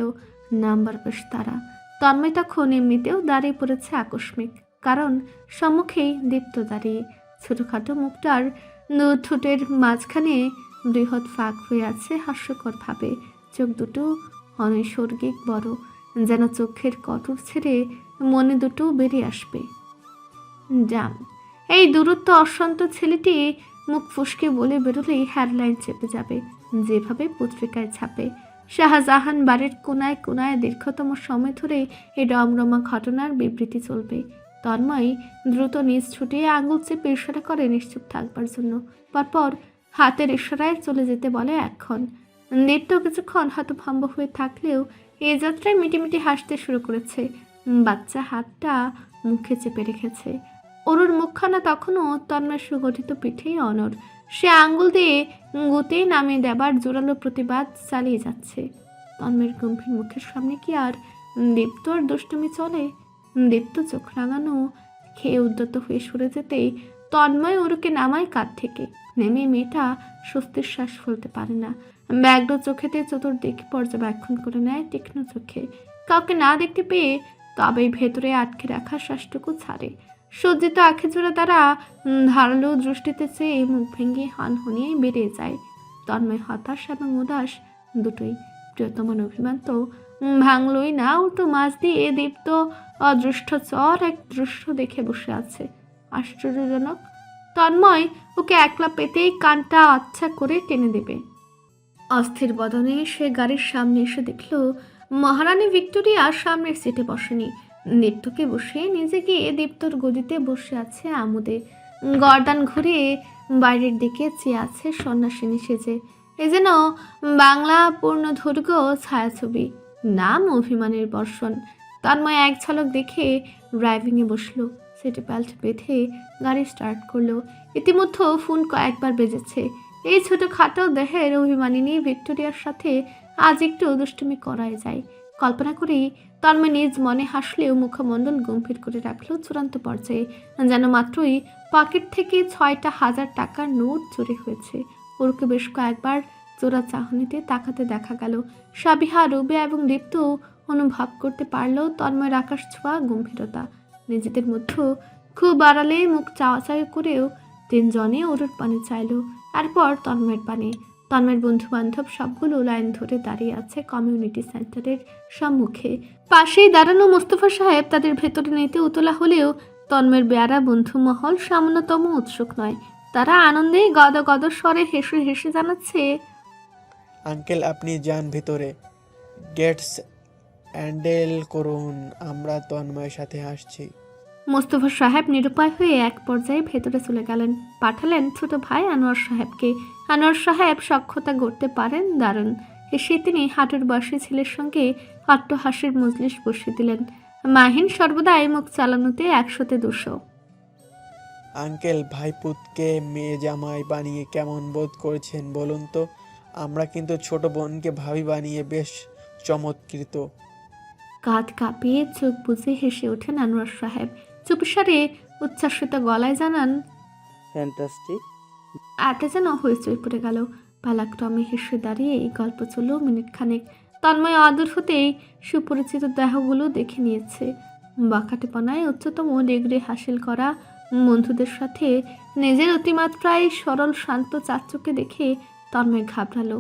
নাম্বার বেশ তারা। তন্ময় তখন এমনিতেও দাঁড়িয়ে পড়েছে আকস্মিক, কারণ সম্মুখেই দীপ্ত দাঁড়িয়ে। ছোটোখাটো মুখটার ঠোঁটের মাঝখানে বৃহৎ ফাঁক হয়ে আছে হাস্যকরভাবে। চোখ দুটো অনৈসর্গিক বড়, যেন চোখের কটর ছেড়ে মনে দুটো বেরিয়ে আসবে। জান, এই দূরত্ব অশান্ত ছেলেটি মুখ ফুসকে বলে বেরোলেই হেডলাইন চেপে যাবে, যেভাবে পত্রিকায় ছাপে। শাহজাহান বাড়ির কোনায় কোনায় দীর্ঘতম সময় ধরে এই রমরমা ঘটনার বিবৃতি চলবে। তন্ময় দ্রুত নিজ ছুটিয়ে আঙুল চেপে ইশারা করে নিশ্চুপ থাকবার জন্য। পরপর হাতের ইশারায় চলে যেতে বলে এখন। দীপ্ত কিছুক্ষণ হতভম্ব হয়ে থাকলেও এই যাত্রায় মিটিমিটি হাসতে শুরু করেছে। বাচ্চা হাতটা মুখে চেপে রেখেছে। অরুর মুখখানা তখনও তন্ময়ের সুগঠিত পিঠেই অনড়। সে আঙ্গুল দিয়ে গুতে নামিয়ে দেবার জোরালো প্রতিবাদ চালিয়ে যাচ্ছে। তন্ময়ের গম্ভীর মুখের সামনে কি আর দীপ্তর দুষ্টুমি চলে? দীপ্ত চোখ রাঙানো খেয়ে উদ্যত হয়ে সরে যেতেই তন্ময় অরুকে নামায় কাঁধ থেকে। নেমে মেয়েটা স্বস্তির শ্বাস ফেলতে পারে না। ব্যাগ্র চোখেতে চতুর্দিকে পর্যবেক্ষণ করে নেয় তীক্ষ্ণ চোখে। কাউকে না দেখতে পেয়ে তবেই ভেতরে আটকে রাখা শ্বাসটুকু ছাড়ে। সজ্জিত আঁখে জোড়া তারা ধারালো দৃষ্টিতে চেয়ে মুখ ভেঙে হনহনিয়ে বেরিয়ে যায়। তন্ময় হতাশ এবং উদাস দুটোই। প্রিয়তমান অভিমান তো ভাঙলই না, উল্টো মাছ দিয়ে দীপ্ত অদৃষ্ট চর এক দৃশ্য দেখে বসে আছে। আশ্চর্যজনক। তন্ময় ওকে একলা পেতেই কানটা আচ্ছা করে টেনে দেবে। অস্থির বদনে সে গাড়ির সামনে এসে দেখল মহারানী ভিক্টোরিয়া সামনের সিটে বসেনি। দীপ্তকে বসে নিজে গিয়ে দীপ্তর গদিতে বসে আছে আমোদে। গর্দান ঘুরে বাইরের দিকে চেয়ে আছে সন্ন্যাসিনী সেজে। এ যেন বাংলা পূর্ণদৈর্ঘ্য ছায়াছবি, নাম অভিমানের বর্ষণ। তন্ময় এক ঝলক দেখে ড্রাইভিংয়ে বসলো। সিটে বেল্ট বেঁধে গাড়ি স্টার্ট করলো। ইতিমধ্যে ফোন কয়েকবার বেজেছে। এই ছোটোখাটো দেহের অভিমানিনী ভিক্টোরিয়ার সাথে আজ একটু দুষ্টুমি করাই যায়। কল্পনা করেই তন্ময় নিজ মনে হাসলেও মুখমণ্ডল গম্ভীর করে রাখলো চূড়ান্ত পর্যায়ে, যেন মাত্রই পকেট থেকে 6টা 1000 টাকার নোট চুরি হয়েছে। ওরকে বেশ কয়েকবার চোরা চাহনিতে তাকাতে দেখা গেল। সাবিহা, রুবে এবং দীপ্ত অনুভব করতে পারল তন্ময়ের আকাশ ছোঁয়া গম্ভীরতা। নিজেদের মধ্যে খুব আড়ালে মুখ চাওয়াচাই করেও তিনজনে ওরুর পানি চাইল। এরপর তন্ময়ের পানি। তন্ময়ের বন্ধু বান্ধব সবগুলো লাইন ধরে দাঁড়িয়ে আছে কমিউনিটি সেন্টারের সম্মুখে। পাশেই দাঁড়ানো মোস্তফা সাহেব তাদের ভেতরে নিতে উতলা হলেও তন্ময়ের বেয়ারা বন্ধু মহল সামান্যতম উৎসুক নয়। তারা আনন্দে গদ গদ স্বরে হেসে হেসে জানাচ্ছে, আঙ্কেল আপনি যান ভিতরে, গেটস হ্যান্ডেল করুন, আমরা তন্ময়ের সাথে আসছি। মোস্তফা সাহেব নিরুপায় হয়ে এক পর্যায়ে ভেতরে চলে গেলেন। পাঠালেন ছোট ভাই আনোয়ার সাহেবকে। আনোয়ার সাহেব সক্ষতা গড়তে পারেন দারুণ। এসে তিনি হাঁটুর বয়সী ছেলের সঙ্গে অট্টহাসির মজলিস বসিয়ে দিলেন। মাহিন সর্বদাই মুখ চালানোতে 100-তে 200। আঙ্কেল ভাইপুতকে মেয়ে জামাই বানিয়ে কেমন বোধ করছেন বলুন তো? আমরা কিন্তু ছোট বোনকে ভাবি বানিয়ে বেশ চমৎকৃত। কাঁধ কাঁপিয়ে চোখ বুজে হেসে ওঠেন আনোয়ার সাহেব। চুপিসারে উচ্ছ্বাসিত গলায় জানান, ফ্যান্টাস্টিক। এতে যেন হইচই পড়ে গেল। পালাক্রমে হেসে দাঁড়িয়ে এই গল্প চলল মিনিট খানেক। তন্ময় অদূর হতেই সুপরিচিত দেহগুলো দেখে নিয়েছে। বাকাটেপনায় উচ্চতম ডিগ্রি হাসিল করা বন্ধুদের সাথে নিজের অতিমাত্রায় সরল শান্ত চাচ্চুকে দেখে তন্ময় ঘাবড়ালো।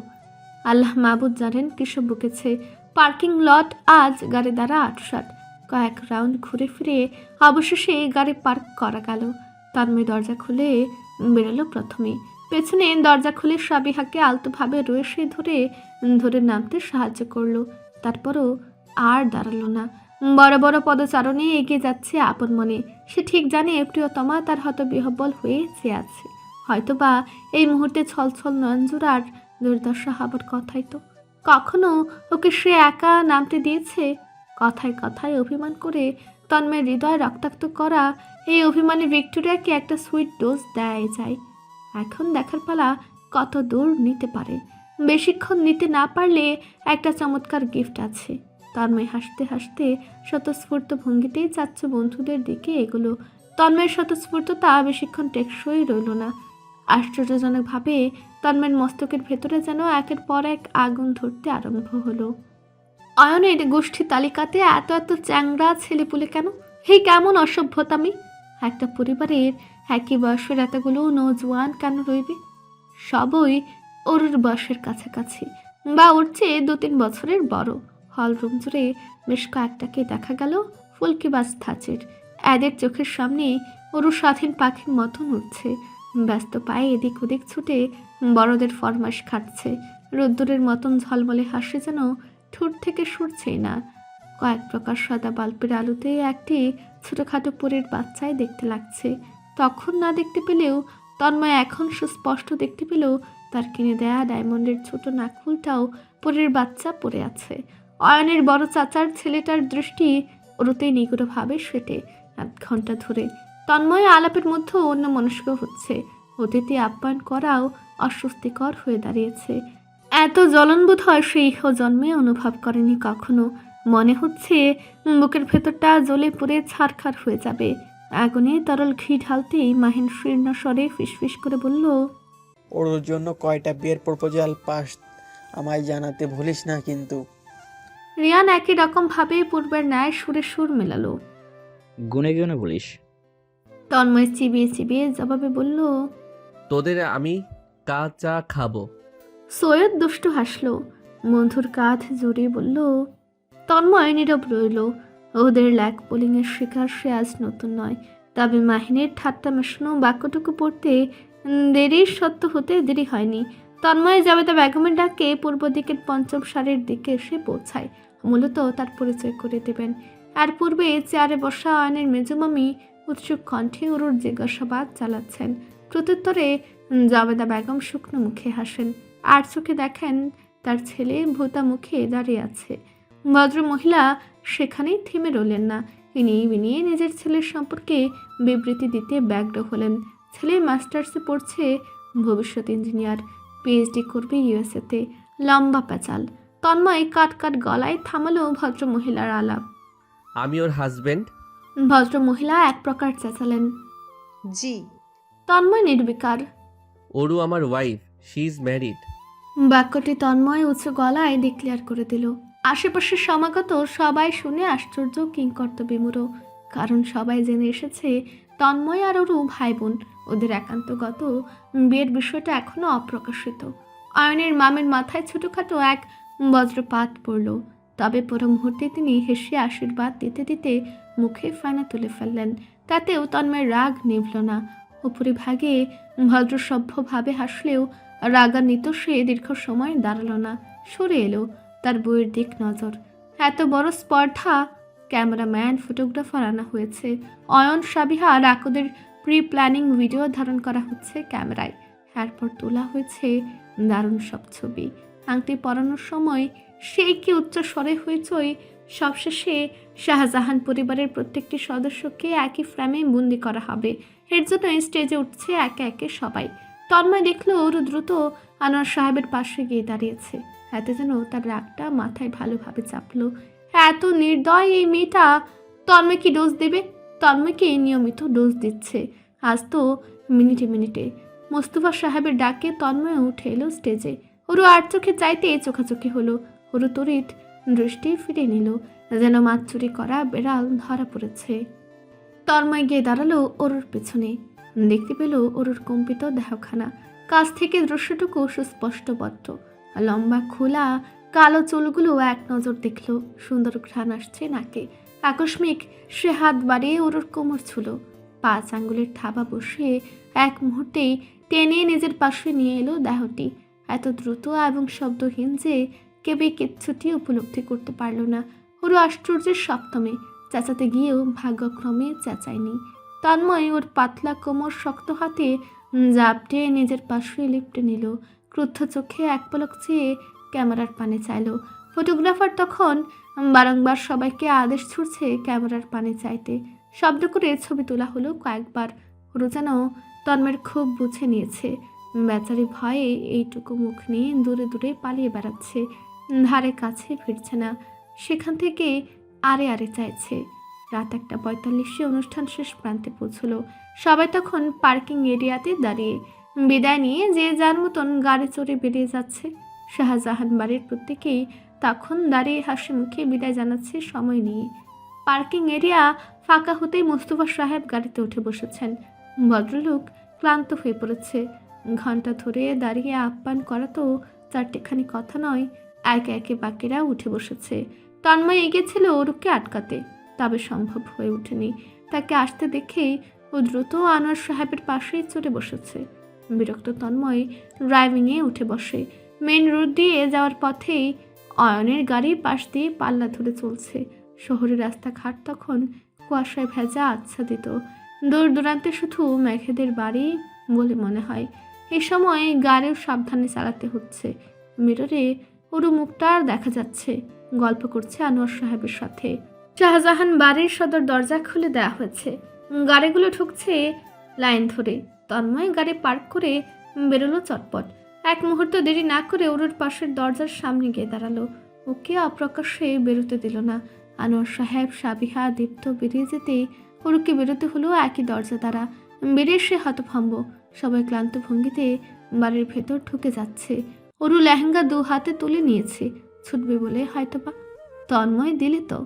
আল্লাহ মাবুদ জানেন কিসব বুকেছে। পার্কিং লট আজ গাড়ি দ্বারা আটসাট। কয়েক রাউন্ড ঘুরে ফিরে অবশেষে গাড়ি পার্ক করা গেল। তন্ময় দরজা খুলে বেরোলো প্রথমে। পেছনে দরজা খুলে সাবিহাকে আলতোভাবে রয়েছে ধরে ধরে নামতে সাহায্য করলো। তারপরও আর দাঁড়ালো না। বড় বড় পদচারণে এগিয়ে যাচ্ছে আপন মনে। সে ঠিক জানে প্রিয়তমা তার হতবিহ্বল হয়ে চেয়ে আছে। হয়তোবা এই মুহূর্তে ছলছল নয়নজোড়ার দুর্দশা হবার কথাই তো। কখনো ওকে সে একা নামতে দিয়েছে? কথায় কথায় অভিমান করে তন্ময়ের হৃদয় রক্তাক্ত করা এই অভিমানী ভিক্টোরিয়াকে একটা সুইট ডোজ দেয় যায়। এখন দেখার পালা কত দূর নিতে পারে। বেশিক্ষণ নিতে না পারলে একটা চমৎকার গিফট আছে। তন্ময় হাসতে হাসতে স্বতঃস্ফূর্ত ভঙ্গিতেই চাচ্ছ বন্ধুদের দিকে এগুলো। তন্ময়ের স্বতঃস্ফূর্ততা বেশিক্ষণ টেকসই রইল না। আশ্চর্যজনকভাবে তন্ময়ের মস্তকের ভেতরে যেন একের পর এক আগুন ধরতে আরম্ভ হলো। অয়নের গোষ্ঠী তালিকাতে এত এত চ্যাংড়া ছেলেপুলে কেন? হে কেমন অসভ্যতামি! একটা পরিবারের একই বয়সের এতগুলো নৌজওয়ান কেন রইবে? সবই ওর বয়সের কাছাকাছি বা ওর চেয়ে 2-3 বছরের বড়। হল রুম জুড়ে বেশ কয়েকটাকে দেখা গেল ফুলকিবাজ ধাঁচের। এদের চোখের সামনে ওরু স্বাধীন পাখির মতন উঠছে, ব্যস্ত পায়ে এদিক ওদিক ছুটে বড়দের ফরমাস খাটছে। রোদ্দুরের মতন ঝলমলে হাসি যেন ঠোঁট থেকে সরছেই না। কয়েক প্রকার সাদা বাল্বের আলোতে একটি ছোটোখাটো পরীর বাচ্চাই দেখতে লাগছে। তখন না দেখতে পেলেও তন্ময় এখন সুস্পষ্ট দেখতে পেল তার কিনে দেয়া ডায়মন্ডের ছোট নাকফুলটাও পরীর বাচ্চা পরে আছে। অয়নের বড় চাচার ছেলেটার দৃষ্টি ওরতেই নিগুড়ভাবে সেটে। 1 ঘন্টা ধরে তন্ময় আলাপের মধ্যেও অন্য মনস্ক হচ্ছে। অতিথি আপ্যায়ন করাও অস্বস্তিকর হয়ে দাঁড়িয়েছে। এত জ্বলনবোধ হয় সেই জন্মে অনুভব করেনি কখনো। মনে হচ্ছে বুকের ভেতরটা জ্বলে পুড়ে ছারখার হয়ে যাবে। আগুনে তরল ঘি ঢালতেই মাহিন শীর্ণ স্বরে ফিসফিস করে বলল, ওর জন্য কয়টা বিয়ের প্রপোজাল পাস আমায় জানাতে ভুলিস না কিন্তু। রিয়ান একই রকম ভাবে পূর্বের ন্যায় সুরে সুর মেলালো। গুনে গুনে বলিস। তন্ময় চিবিয়ে চিবিয়ে জবাবে বলল, তোদের আমি চা খাবো। সৈয়দ দুষ্টু হাসলো, বন্ধুর কাঁধ জড়িয়ে বলল। তন্ময় নীরব রইল। ওদের ল্যাক বোলিংয়ের শিকার সে আজ নতুন নয়, তবে মাহিনের ঠাট্টা মেশানো বাক্যটুকু পড়তে দেরির সত্য হতে দেরি হয়নি। তন্ময় জাবেদা বেগমের ডাকে পূর্ব দিকের 5ম সারির দিকে এসে পৌঁছায়। মূলত তার পরিচয় করে দেবেন। আর পূর্বে চেয়ারে বসা অয়নের মেজমামি উৎসুক কণ্ঠে ওর জিজ্ঞাসাবাদ চালাচ্ছেন। প্রত্যুত্তরে জাবেদা বেগম শুকনো মুখে হাসেন, আর চোখে দেখেন তার ছেলে ভোতা মুখে দাঁড়িয়ে আছে। ভদ্র মহিলা সেখানেই থেমে রইলেন না। ইনিয়ে বিনিয়ে নিজের ছেলের সম্পর্কে বিবৃতি দিতে ব্যগ্র হলেন। ছেলে মাস্টার্সে পড়ছে, ভবিষ্যৎ ইঞ্জিনিয়ার, পিএইচডি করবে ইউএসএতে। লম্বা প্যাচাল। তন্ময় কাট কাট গলায় থামালো ভদ্র মহিলার আলাপ। আমি ওর হাজবেন্ড। ভদ্র মহিলা এক প্রকার চেঁচালেন, জি। তন্ময় নির্বিকার। ওরু আমার ওয়াইফ, শি ইজ ম্যারিড। বাক্যটি তন্ময় উঁচু গলায় ডিক্লেয়ার করে দিল। আশেপাশের সমাগত সবাই শুনে আশ্চর্য কিংকর্তব্যমূঢ়, কারণ সবাই জেনে এসেছে তন্ময় আর ওরু ভাই বোন। ওদের একান্তগত বিয়ের বিষয়টা এখনো অপ্রকাশিত। অয়নের মামের মাথায় ছোটোখাটো এক বজ্রপাত পড়ল, তবে পর মুহূর্তে তিনি হেসে আশীর্বাদ দিতে দিতে মুখে ফানা তুলে ফেললেন। তাতেও তন্ময়ের রাগ নিভল না। উপরিভাগে ভদ্রসভ্যভাবে হাসলেও রাগান্বিত সে দীর্ঘ সময় দাঁড়ালো না। সরে এলো তার বইয়ের দিক নজর। এত বড় স্পর্ধা, ক্যামেরাম্যান, ফটোগ্রাফার আনা হয়েছে। অয়ন, সাবিহা আর আকদের প্রি প্ল্যানিং ভিডিও ধারণ করা হচ্ছে ক্যামেরায়। এরপর তোলা হয়েছে দারুণ সব ছবি। আংটি পরানোর সময় সেই কি উচ্চ স্বরে হয়েছই। সবশেষে শাহজাহান পরিবারের প্রত্যেকটি সদস্যকে একই ফ্রেমে বন্দি করা হবে। এর জন্য স্টেজে উঠছে একে একে সবাই। তন্ময় দেখলো ওর দ্রুত আনোয়ার সাহেবের পাশে গিয়ে দাঁড়িয়েছে। এতে যেন তার রাগটা মাথায় ভালোভাবে চাপলো। এত নির্দয় এই মেয়েটা। তন্ময় কি ডোজ দেবে? তন্ময়কে নিয়মিত ডোজ দিচ্ছে। আজ তো মিনিটে মিনিটে। মোস্তফা সাহেবের ডাকে তন্ময় উঠে এলো স্টেজে। ওরু আর চোখে চাইতে চোখাচোখি হলো। ওরু তড়িৎ দৃষ্টি ফিরে নিল, যেন মাছ চুরি করা বেড়াল ধরা পড়েছে। তন্ময় গিয়ে দাঁড়ালো ওরুর পেছনে। দেখতে পেল ওরুর কম্পিত দেহখানা। কাছ থেকে দৃশ্যটুকু সুস্পষ্টবদ্ধ। লম্বা খোলা কালো চুলগুলো এক নজর দেখল। সুন্দর ঘ্রাণ আসছে নাকে। আকস্মিক সে হাত বাড়িয়ে ওরুর কোমর ছুল। 5 আঙ্গুলের থাবা বসিয়ে এক মুহূর্তেই টেনে নিজের পাশে নিয়ে এলো দেহটি। এত দ্রুত এবং শব্দহীন যে কেউই কিচ্ছুটি উপলব্ধি করতে পারল না। ওরু আশ্চর্যের সপ্তমে চেঁচাতে গিয়েও ভাগ্যক্রমে চেঁচায়নি। তন্ময় ওর পাতলা কোমর শক্ত হাতে জাপটে নিজের পাশে লিপটে নিল। ক্রুদ্ধ চোখে এক পলক চেয়ে ক্যামেরার পানে চাইল। ফটোগ্রাফার তখন বারংবার সবাইকে আদেশ ছুড়ছে ক্যামেরার পানে চাইতে। শব্দ করে ছবি তোলা হলো কয়েকবার। ওরু যেন তন্ময়ের খুব বুঝে নিয়েছে। বেচারি ভয়ে এইটুকু মুখ নিয়ে দূরে দূরে পালিয়ে বেড়াচ্ছে, ধারে কাছে ফিরছে না। সেখান থেকে আরে আরে চাইছে। রাত 1:45 অনুষ্ঠান শেষ প্রান্তে পৌঁছলো। সবাই তখন পার্কিং এরিয়াতে দাঁড়িয়ে বিদায় নিয়ে যে যার মতন গাড়ি চড়ে বেরিয়ে যাচ্ছে। শাহজাহান বাড়ির প্রত্যেকেই তখন দাঁড়িয়ে হাসি মুখে বিদায় জানাচ্ছে সময় নিয়ে। পার্কিং এরিয়া ফাঁকা হতেই মোস্তফা সাহেব গাড়িতে উঠে বসেছেন। ভদ্রলোক ক্লান্ত হয়ে পড়েছে। ঘন্টা ধরে দাঁড়িয়ে আপ্যায়ন করা তো 4টেখানি কথা নয়। একে একে বাকিরা উঠে বসেছে। তন্ময় এগিয়েছিল অরুকে আটকাতে, তবে সম্ভব হয়ে ওঠেনি। তাকে আসতে দেখেই ও দ্রুত আনোয়ার সাহেবের পাশেই চড়ে বসেছে। বিরক্ত তন্ময় ড্রাইভিংয়ে উঠে বসে। মেন রোড দিয়ে যাওয়ার পথেই অয়নের গাড়ির পাশ দিয়ে পাল্লা ধরে চলছে। শহরের রাস্তাঘাট তখন কুয়াশায় ভেজা আচ্ছাদিত। দূর দূরান্তে শুধু মেঘেদের বাড়ি বলে মনে হয়। এই সময় গাড়িও সাবধানে চালাতে হচ্ছে। মিররে ওরু মুখটা আর দেখা যাচ্ছে, গল্প করছে আনোয়ার সাহেবের সাথে। শাহজাহান বাড়ির সদর দরজা খুলে দেওয়া হয়েছে। গাড়িগুলো ঢুকছে লাইন ধরে। তন্ময় গাড়ি পার্ক করে বেরোলো চটপট। এক মুহূর্ত দেরি না করে ওরুর পাশের দরজার সামনে গিয়ে দাঁড়ালো। ওকে অপ্রকাশ্যে বেরোতে দিল না। আনোয়ার সাহেব, সাবিহা, দীপ্ত বেরিয়ে যেতেই ওরুকে বেরোতে হলো একই দরজা দ্বারা। বেরিয়ে সে হতভম্ব। সবাই ক্লান্ত ভঙ্গিতে বাড়ির ভেতর ঢুকে যাচ্ছে। ওরু লেহেঙ্গা 2 হাতে তুলে নিয়েছে, ছুটবে বলে হয়তোবা। তন্ময় দিলে তো।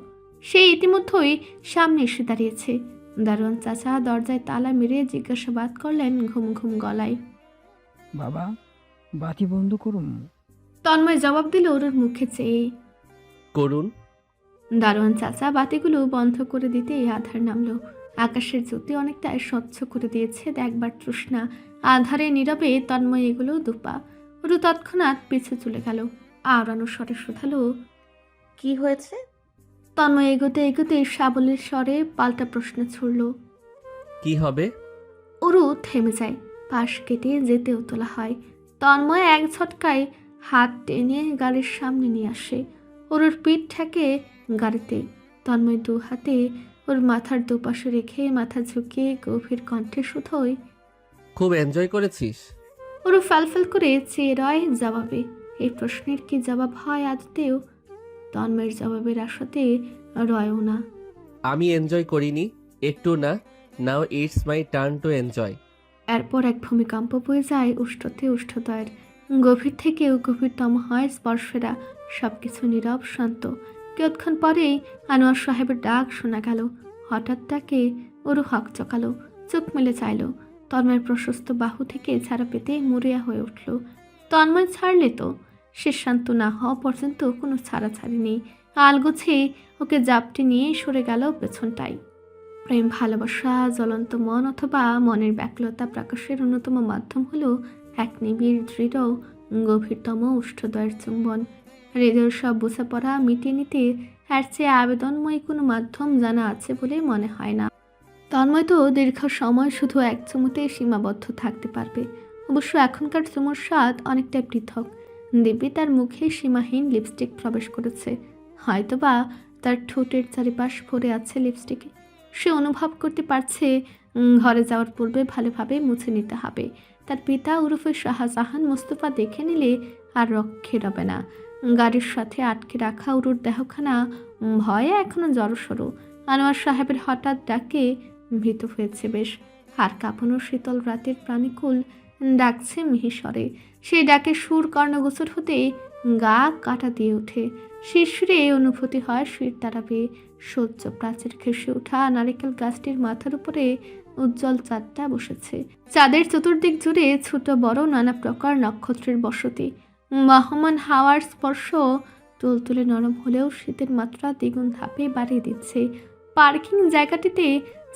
সে ইতিমধ্যেই সামনে এসে দাঁড়িয়েছে। দারোয়ান চাচা দরজায় তালা মেরে জিজ্ঞাসাবাদ করলেন ঘুম ঘুম গলায়, বাবা, বাতি বন্ধ করুন। তন্ময় জবাব দিল ওরুর মুখে চেয়ে, করুন। দারোয়ান চাচা বাতিগুলো বন্ধ করে দিতে আধার নামলো। আকাশের জ্যোতি অনেকটা স্বচ্ছ করে দিয়েছে দেখবার তৃষ্ণা। আধারে নীরবে তন্ময় এগুলো দুপা। ওরু তৎক্ষণাৎ পিছু চলে গেল। আওড়ানো স্বরে শোধালো, কি হয়েছে? তন্ময় এগোতে এগোতে সাবলের স্বরে পাল্টা প্রশ্ন ছুড়ল। কি হবে? ওরু থেমে যায়। পাশ কেটে যেতেও তোলা হয়। তন্ময় এক ঝটকায় হাত টেনে গাড়ির সামনে নিয়ে আসে। ওর পিঠ ঠেকে গাড়িতে। তন্ময় 2 হাতে ওর মাথার দুপাশে রেখে মাথা ঝুঁকিয়ে গভীর কণ্ঠে শুধোয়, খুব এনজয় করেছিস? ওরু ফালফাল করে চেয়ে রয় জবাবে। এই প্রশ্নের কি জবাব হয় আদতেও? তন্ময়ের জবাবের আশাতে রয়ও না। আমি এনজয় করিনি, একটু না। Now it's my turn to enjoy. এরপর এক ভূমিকম্প বয়ে যায় উষ্ঠতে উষ্ঠদয়ের। গভীর থেকেও গভীরতম হয় স্পর্শেরা। সবকিছু নীরব শান্ত। কিয়ৎক্ষণ পরেই আনোয়ার সাহেবের ডাক শোনা গেল। হঠাৎ তাকে ওরু হক চকালো, চোখ মেলে চাইল। তন্ময়ের প্রশস্ত বাহু থেকে ছাড়া পেতে মরিয়া হয়ে উঠল। তন্ময় ছাড়লে তো। সে শান্ত না হওয়া পর্যন্ত কোনো ছাড়াছাড়ি নেই। আলগোছে ওকে জাপটে নিয়ে সরে গেল পেছনটাই। প্রেম, ভালোবাসা, জ্বলন্ত মন অথবা মনের ব্যাকুলতা প্রকাশের অন্যতম মাধ্যম হলো এক নিবিড়, দৃঢ়, গভীরতম উষ্ঠদয়ের চুম্বন। হৃদয়ের সব বোঝাপড়া মিটিয়ে নিতে এর চেয়ে আবেদনময় কোনো মাধ্যম জানা আছে বলে মনে হয় না। তন্ময় তো দীর্ঘ সময় শুধু এক চুমুতে সীমাবদ্ধ থাকতে পারবে। অবশ্য এখনকার চুমুর স্বাদ অনেকটাই পৃথক। দিব্যি তার মুখে সীমাহীন লিপস্টিক প্রবেশ করেছে। হয়তোবা তার ঠোঁটের চারিপাশ ভরে আছে লিপস্টিকে। সে অনুভব করতে পারছে ঘরে যাওয়ার পূর্বে ভালোভাবে মুছে নিতে হবে। তার পিতা ওরফে শাহজাহান মোস্তফা দেখে নিলে আর রক্ষে রবে না। গাড়ির সাথে আটকে রাখা উরুর দেহখানা ভয়ে এখনো জড়সড়। আনোয়ার সাহেবের হঠাৎ ডাকে ভীত হয়েছে বেশ। হাড় কাঁপানো শীতল রাতের প্রাণীকুল ডাকছে মিহিস্বরে। সেই ডাকে সুর কর্ণগোচর হতে গা কাটা দিয়ে ওঠে। শিরশিরে অনুভূতি হয় শির দাঁড়াবে। সহ্য প্রাচীর ঘেঁষে ওঠা নারিকেল গাছটির মাথার উপরে উজ্জ্বল চাঁদটা বসেছে। চাঁদের চতুর্দিক জুড়ে ছোট বড় নানা প্রকার নক্ষত্রের বসতি। বহমান হাওয়ার স্পর্শ তুলতুলে নরম হলেও শীতের মাত্রা দ্বিগুণ ধাপে বাড়িয়ে দিচ্ছে। পার্কিং জায়গাটিতে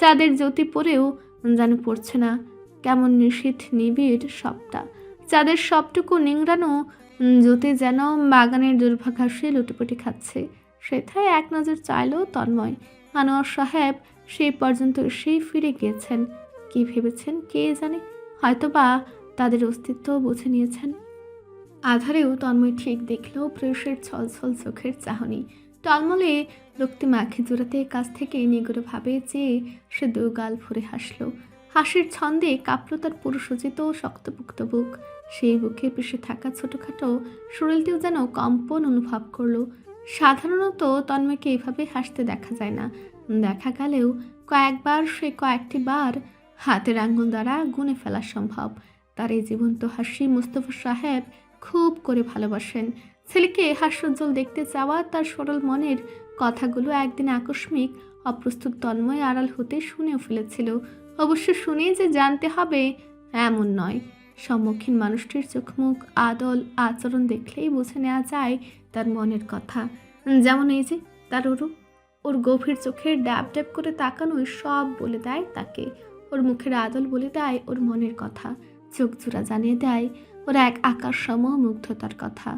চাঁদের জ্যোতি পড়েও যেন পড়ছে না। কেমন নিশীথ নিবিড় সবটা। চাঁদের সবটুকু নিংড়ানো জ্যোতি যেন বাগানের দুর্ভাঘাসে লুটোপুটি খাচ্ছে। সেথায় এক নজর চাইল তন্ময়। আনোয়ার সাহেব সেই পর্যন্ত এসেই ফিরে গিয়েছেন। কি ভেবেছেন কে জানে? হয়তোবা তাদের অস্তিত্ব বুঝে নিয়েছেন। আধারেও তন্ময় ঠিক দেখল প্রেয়সের ছলছল চোখের চাহনি। টলমলে রক্তি মাখি জোড়াতে কাছ থেকে নিগুড়ভাবে চেয়ে সে 2 গাল ভরে হাসল। হাসির ছন্দে কাঁপল তার পুরুষোচিত শক্তপুক্ত বুক। সেই বুকে পিষে থাকা ছোটোখাটো শরীরটিও যেন কম্পন অনুভব করল। সাধারণত তন্ময়কে এইভাবে হাসতে দেখা যায় না। দেখা গেলেও কয়েকবার সে কয়েকটি বার হাতের আঙ্গুল দ্বারা গুনে ফেলা সম্ভব। তার এই জীবন্ত হাসি মোস্তফা সাহেব খুব করে ভালোবাসেন। ছেলেকে হাস্যোজ্জ্বল দেখতে চাওয়া তার সরল মনের কথাগুলো একদিন আকস্মিক অপ্রস্তুত তন্ময় আড়াল হতে শুনেও ফেলেছিল। অবশ্য শুনেই যে জানতে হবে এমন নয়। সম্মুখীন মানুষটির চোখমুখ, আদল, আচরণ দেখলেই বুঝে নেওয়া যায় তার মনের কথা। যেমন এই যে তার ওরু। ওর গভীর চোখে ড্যাব ড্যাব করে তাকানোই সব বলে দেয় তাকে। ওর মুখের আদল বলে দেয় ওর মনের কথা। চোখ জোড়া জানিয়ে দেয় ওর এক আকাশ সম মুগ্ধতার কথা।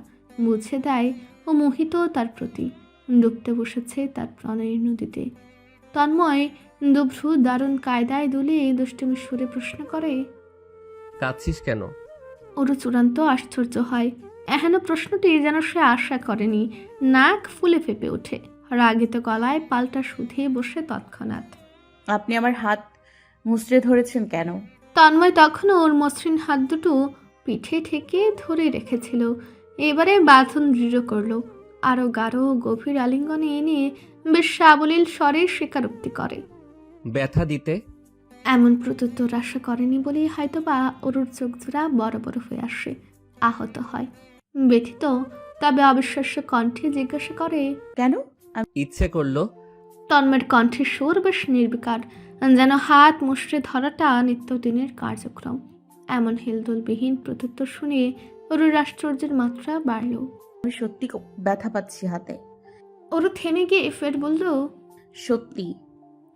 মুছে দেয় ও মোহিত তার প্রতি, ডুবতে বসেছে তার প্রণয়ের নদীতে। তন্ময় দুভ্রু দারুণ কায়দায় দুলিয়ে দুষ্টুমি সুরে প্রশ্ন করে, কাঁদছিস কেন? ওরও চূড়ান্ত আশ্চর্য হয়। এহেন প্রশ্নটি যেন সে আশা করেনি। নাক ফুলে ফেপে ওঠে, রাগিত গলায় পাল্টা শুধিয়ে বসে তৎক্ষণাৎ। আপনি আমার হাত মুচড়ে ধরেছেন কেন? তন্ময় তখনও ওর মসৃণ হাত দুটো পিঠে ঠেকে ধরে রেখেছিল। এবারে বাঁধন দৃঢ় করলো, আরও গাঢ় গভীর আলিঙ্গনে এনে বেশ সাবলীল স্বরে স্বীকারোক্তি করে। ব্যথা দিতে? এমন প্রত্যুত্তর আশা করেনি বলেই হয়তো বা অরুর চোখ জোড়া বড় বড় হয়ে আসে, আহত হয়। ব্যথিত তবে অবিশ্বাস্য কণ্ঠে জিজ্ঞাসা করে, কেন? ইচ্ছে করলো। তন্ময়ের কণ্ঠের সুর বেশ নির্বিকার, যেন হাত মুষড়ে ধরাটা নিত্যদিনের কার্যক্রম। এমন হেলদোলবিহীন প্রত্যুত্তর শুনে অরুর আশ্চর্যের মাত্রা বাড়ল। আমি সত্যি ব্যথা পাচ্ছি হাতে। অরু থেমে গিয়ে ফের বলল, সত্যি।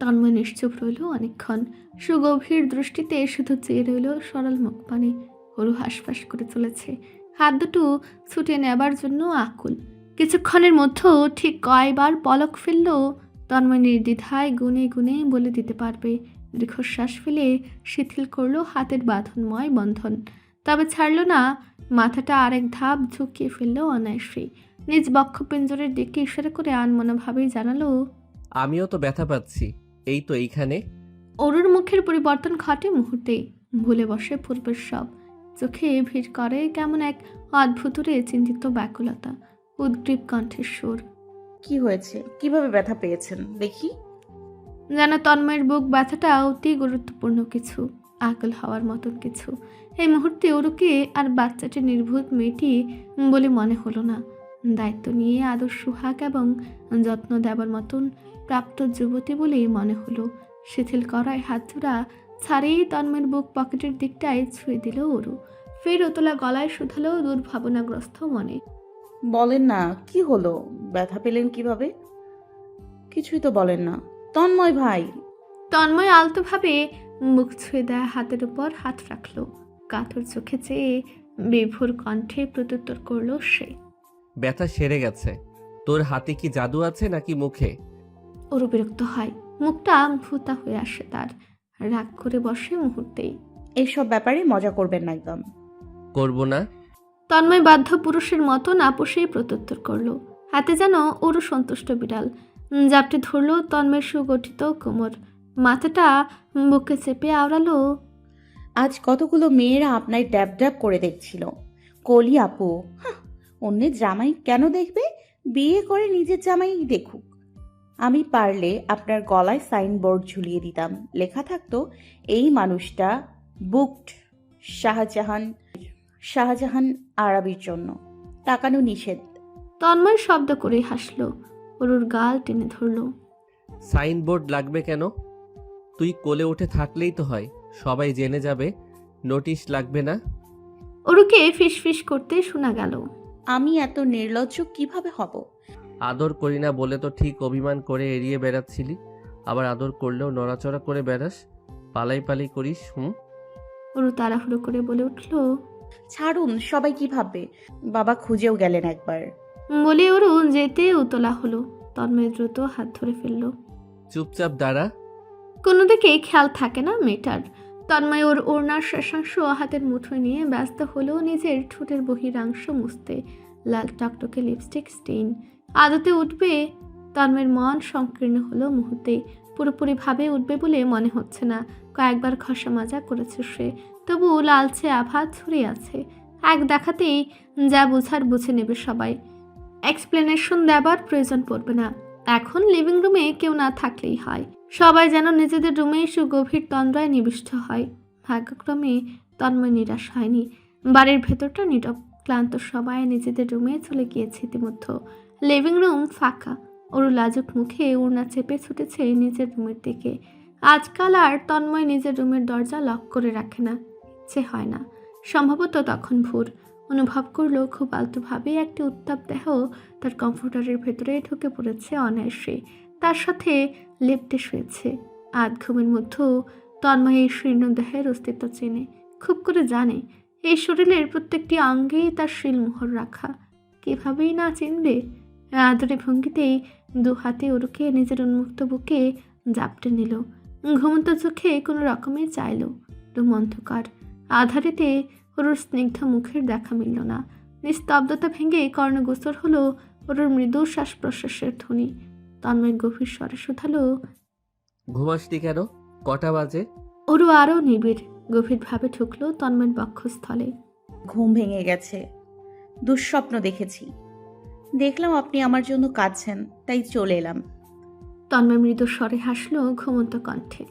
তন্ময় নিশ্চুপ রইল অনেকক্ষণ। সুগভীর দৃষ্টিতে শুধু চেয়ে রইল সরল মুখপানে। অরু হাঁসফাঁস করে চলেছে, হাত দুটো ছুটে নেবার জন্য আকুল। কিছুক্ষণের মধ্যেও ঠিক কয়বার পলক ফেলল তন্ময় নির্দ্বিধায় গুনে গুনে বলে দিতে পারবে। দীর্ঘশ্বাস ফেলে শিথিল করলো হাতের বাঁধনময় বন্ধন, তবে ছাড়ল না। মাথাটা আরেক ধাপ ঝুঁকিয়ে ফেললো অনায়াসী। নিজ বক্ষপিঞ্জরের দিকে ইশারা করে আনমনাভাবেই জানালো, আমিও তো ব্যথা পাচ্ছি, এই তো এইখানে। অরুর মুখের পরিবর্তন ঘটে মুহূর্তেই, ভুলে বসে পূর্বের সব। চোখে ভিড় করে কেমন এক অদ্ভুতরে চিন্তিত ব্যাকুলতা, উদ্গ্রীব কণ্ঠের সুর। কি হয়েছে? কিভাবে ব্যথা পেয়েছেন দেখি? যেন তন্ময়ের বুক ব্যথাটা অতি গুরুত্বপূর্ণ কিছু, আকুল হওয়ার মতন কিছু। এই মুহূর্তে অরুকে আর বাচ্চাটি নির্ভুত মেয়েটি বলে মনে হলো না। দায়িত্ব নিয়ে আদর সুহাগ এবং যত্ন দেবার মতন প্রাপ্ত যুবতী বলেই মনে হলো। শিথিল করায় হাত জোড়া ছাড়িয়ে তন্ময়ের বুক পকেটের দিকটায় ছুঁয়ে দিল অরু। ফের ওতলা গলায় শুধালো দুর্ভাবনাগ্রস্ত মনে, বলেন না কি হলো? ব্যথা পেলেন কিভাবে? কিছুই তো বলেন না তন্ময় ভাই। তন্ময় আলতোভাবে মুখ ছুঁয়ে দেয়া হাতের উপর হাত রাখলো। কাতর চোখে চেয়ে বিভোর কণ্ঠে প্রত্যুত্তর করলো সে, ব্যথা সেরে গেছে। তোর হাতে কি জাদু আছে নাকি মুখে? ওরও বিরক্ত হয়, মুখটা ভূতা হয়ে আসে তার। রাগ করে বসে মুহূর্তেই। এইসব ব্যাপারে মজা করবেন না একদম। করব না। তন্ময় বাধ্য পুরুষের মতন আপোষেই প্রত্যুত্তর করলো। হাতে যেন ওরও সন্তুষ্ট বিড়াল জাপটে ধরলো তন্ময়ের সুগঠিত কোমর। মাথাটা বুকে চেপে আওড়ালো, আজ কতগুলো মেয়েরা আপনার ড্যাব ড্যাব করে দেখছিল। কলি আপু, অন্যের জামাই কেন দেখবে? বিয়ে করে নিজের জামাই দেখুক। আমি পারলে আপনার গলায় সাইনবোর্ড ঝুলিয়ে দিতাম, লেখা থাকতো এই মানুষটা বুকড শাহজাহান আরবির জন্য, তাকানো নিষেধ। তন্ময় শব্দ করে হাসলো। ওরুর গাল টেনে ধরলো। সাইনবোর্ড লাগবে কেন? তুই কোলে উঠে থাকলেই তো হয়, সবাই জেনে যাবে। নোটিশ লাগবে না? ওরুকে ফিসফিস করতে শোনা গেল, আমি এত নির্লজ্জ কিভাবে হব? আদর করি না বলে তো ঠিক অভিমান করে এড়িয়ে বেড়াচ্ছিলি, আবার আদর করলেও নড়াচড়া করে বেড়াস, পালাই পালাই করিস। ওরু তাড়াহুড়ো করে বলে উঠল, ছাড়ুন, সবাই কি ভাববে? বাবা খুঁজেও গেলেন একবার। বলে ওরু যেতে উতলা হলো। তন্ময় দ্রুত হাত ধরে ফেললো। চুপচাপ দাঁড়া। কোনো দিকে খেয়াল থাকে না মেয়েটার। তন্ময় ওর ওড়নার শেষাংশ হাতের মুঠোয় নিয়ে ব্যস্ত হলো নিজের ঠোঁটের বহিরাংশ মুছতে। লাল টকটকে লিপস্টিক স্টেইন আদতে উঠবে। তন্ময়ের মন সংকীর্ণ হলো মুহূর্তেই। পুরোপুরিভাবে উঠবে বলে মনে হচ্ছে না। কয়েকবার ঘষা মাজা করেছে সে, তবু লালচে আভা ছড়িয়ে আছে। এক দেখাতেই যা বোঝার বুঝে নেবে সবাই। এক্সপ্লেনেশন দেবার প্রয়োজন পড়বে না। এখন লিভিং রুমে কেউ না থাকলেই হয়। সবাই যেন নিজেদের রুমে সুগভীর তন্দ্রায় নিবিষ্ট হয়। ভাগ্যক্রমে তন্ময় নিরাশ হয়নি। বাড়ির ভেতরটা নীরব, ক্লান্ত সবাই নিজেদের রুমে চলে গিয়েছে ইতিমধ্যে। লিভিং রুম ফাঁকা। ওর লাজুক মুখে উড়না চেপে ছুটেছে নিজের রুমের দিকে। আজকাল আর তন্ময় নিজের রুমের দরজা লক করে রাখে না, ইচ্ছে হয় না। সম্ভবত তখন ভোর। অনুভব করলো খুব আলতোভাবে একটি উত্তাপ দেহ তার কমফোর্টারের ভেতরে ঢুকে পড়েছে অনায়াসে, তার সাথে লেপ্টে শুয়েছে। আধ ঘুমের মধ্যেও তন্ময় এই শীর্ণ দেহের অস্তিত্ব চেনে, খুব করে জানে এই শরীরের প্রত্যেকটি অঙ্গেই তার শিলমোহর রাখা। কীভাবেই না চিনবে। আদরে ভঙ্গিতেই দু হাতে ওরুকে নিজের উন্মুক্ত বুকে জাপটে নিল, ঘুমন্ত চোখে কোনো রকমে চাইল। রোমন্থকার আধারেতে ওর স্নিগ্ধ মুখের দেখা মিলল না। নিস্তব্ধতা ভেঙে কর্ণগোচর হলো ওর মৃদু শ্বাস প্রশ্বাসের ধ্বনি। তন্ময় গভীর স্বরে শুধালো, ঘুমাসনি কেন? কটা বাজে? ওরও আরও নিবিড় গভীরভাবে ঢুকলো তন্ময়ের বক্ষস্থলে। ঘুম ভেঙে গেছে, দুঃস্বপ্ন দেখেছি। দেখলাম আপনি আমার জন্য কাঁদছেন, তাই চলে এলাম। তন্ময় মৃদু স্বরে হাসলো ঘুমন্ত কণ্ঠে।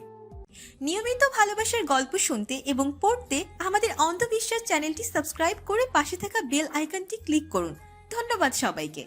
নিয়মিত ভালোবাসার গল্প শুনতে এবং পড়তে আমাদের অন্ধবিশ্বাস চ্যানেলটি সাবস্ক্রাইব করে পাশে থাকা বেল আইকনটি ক্লিক করুন। ধন্যবাদ সবাইকে।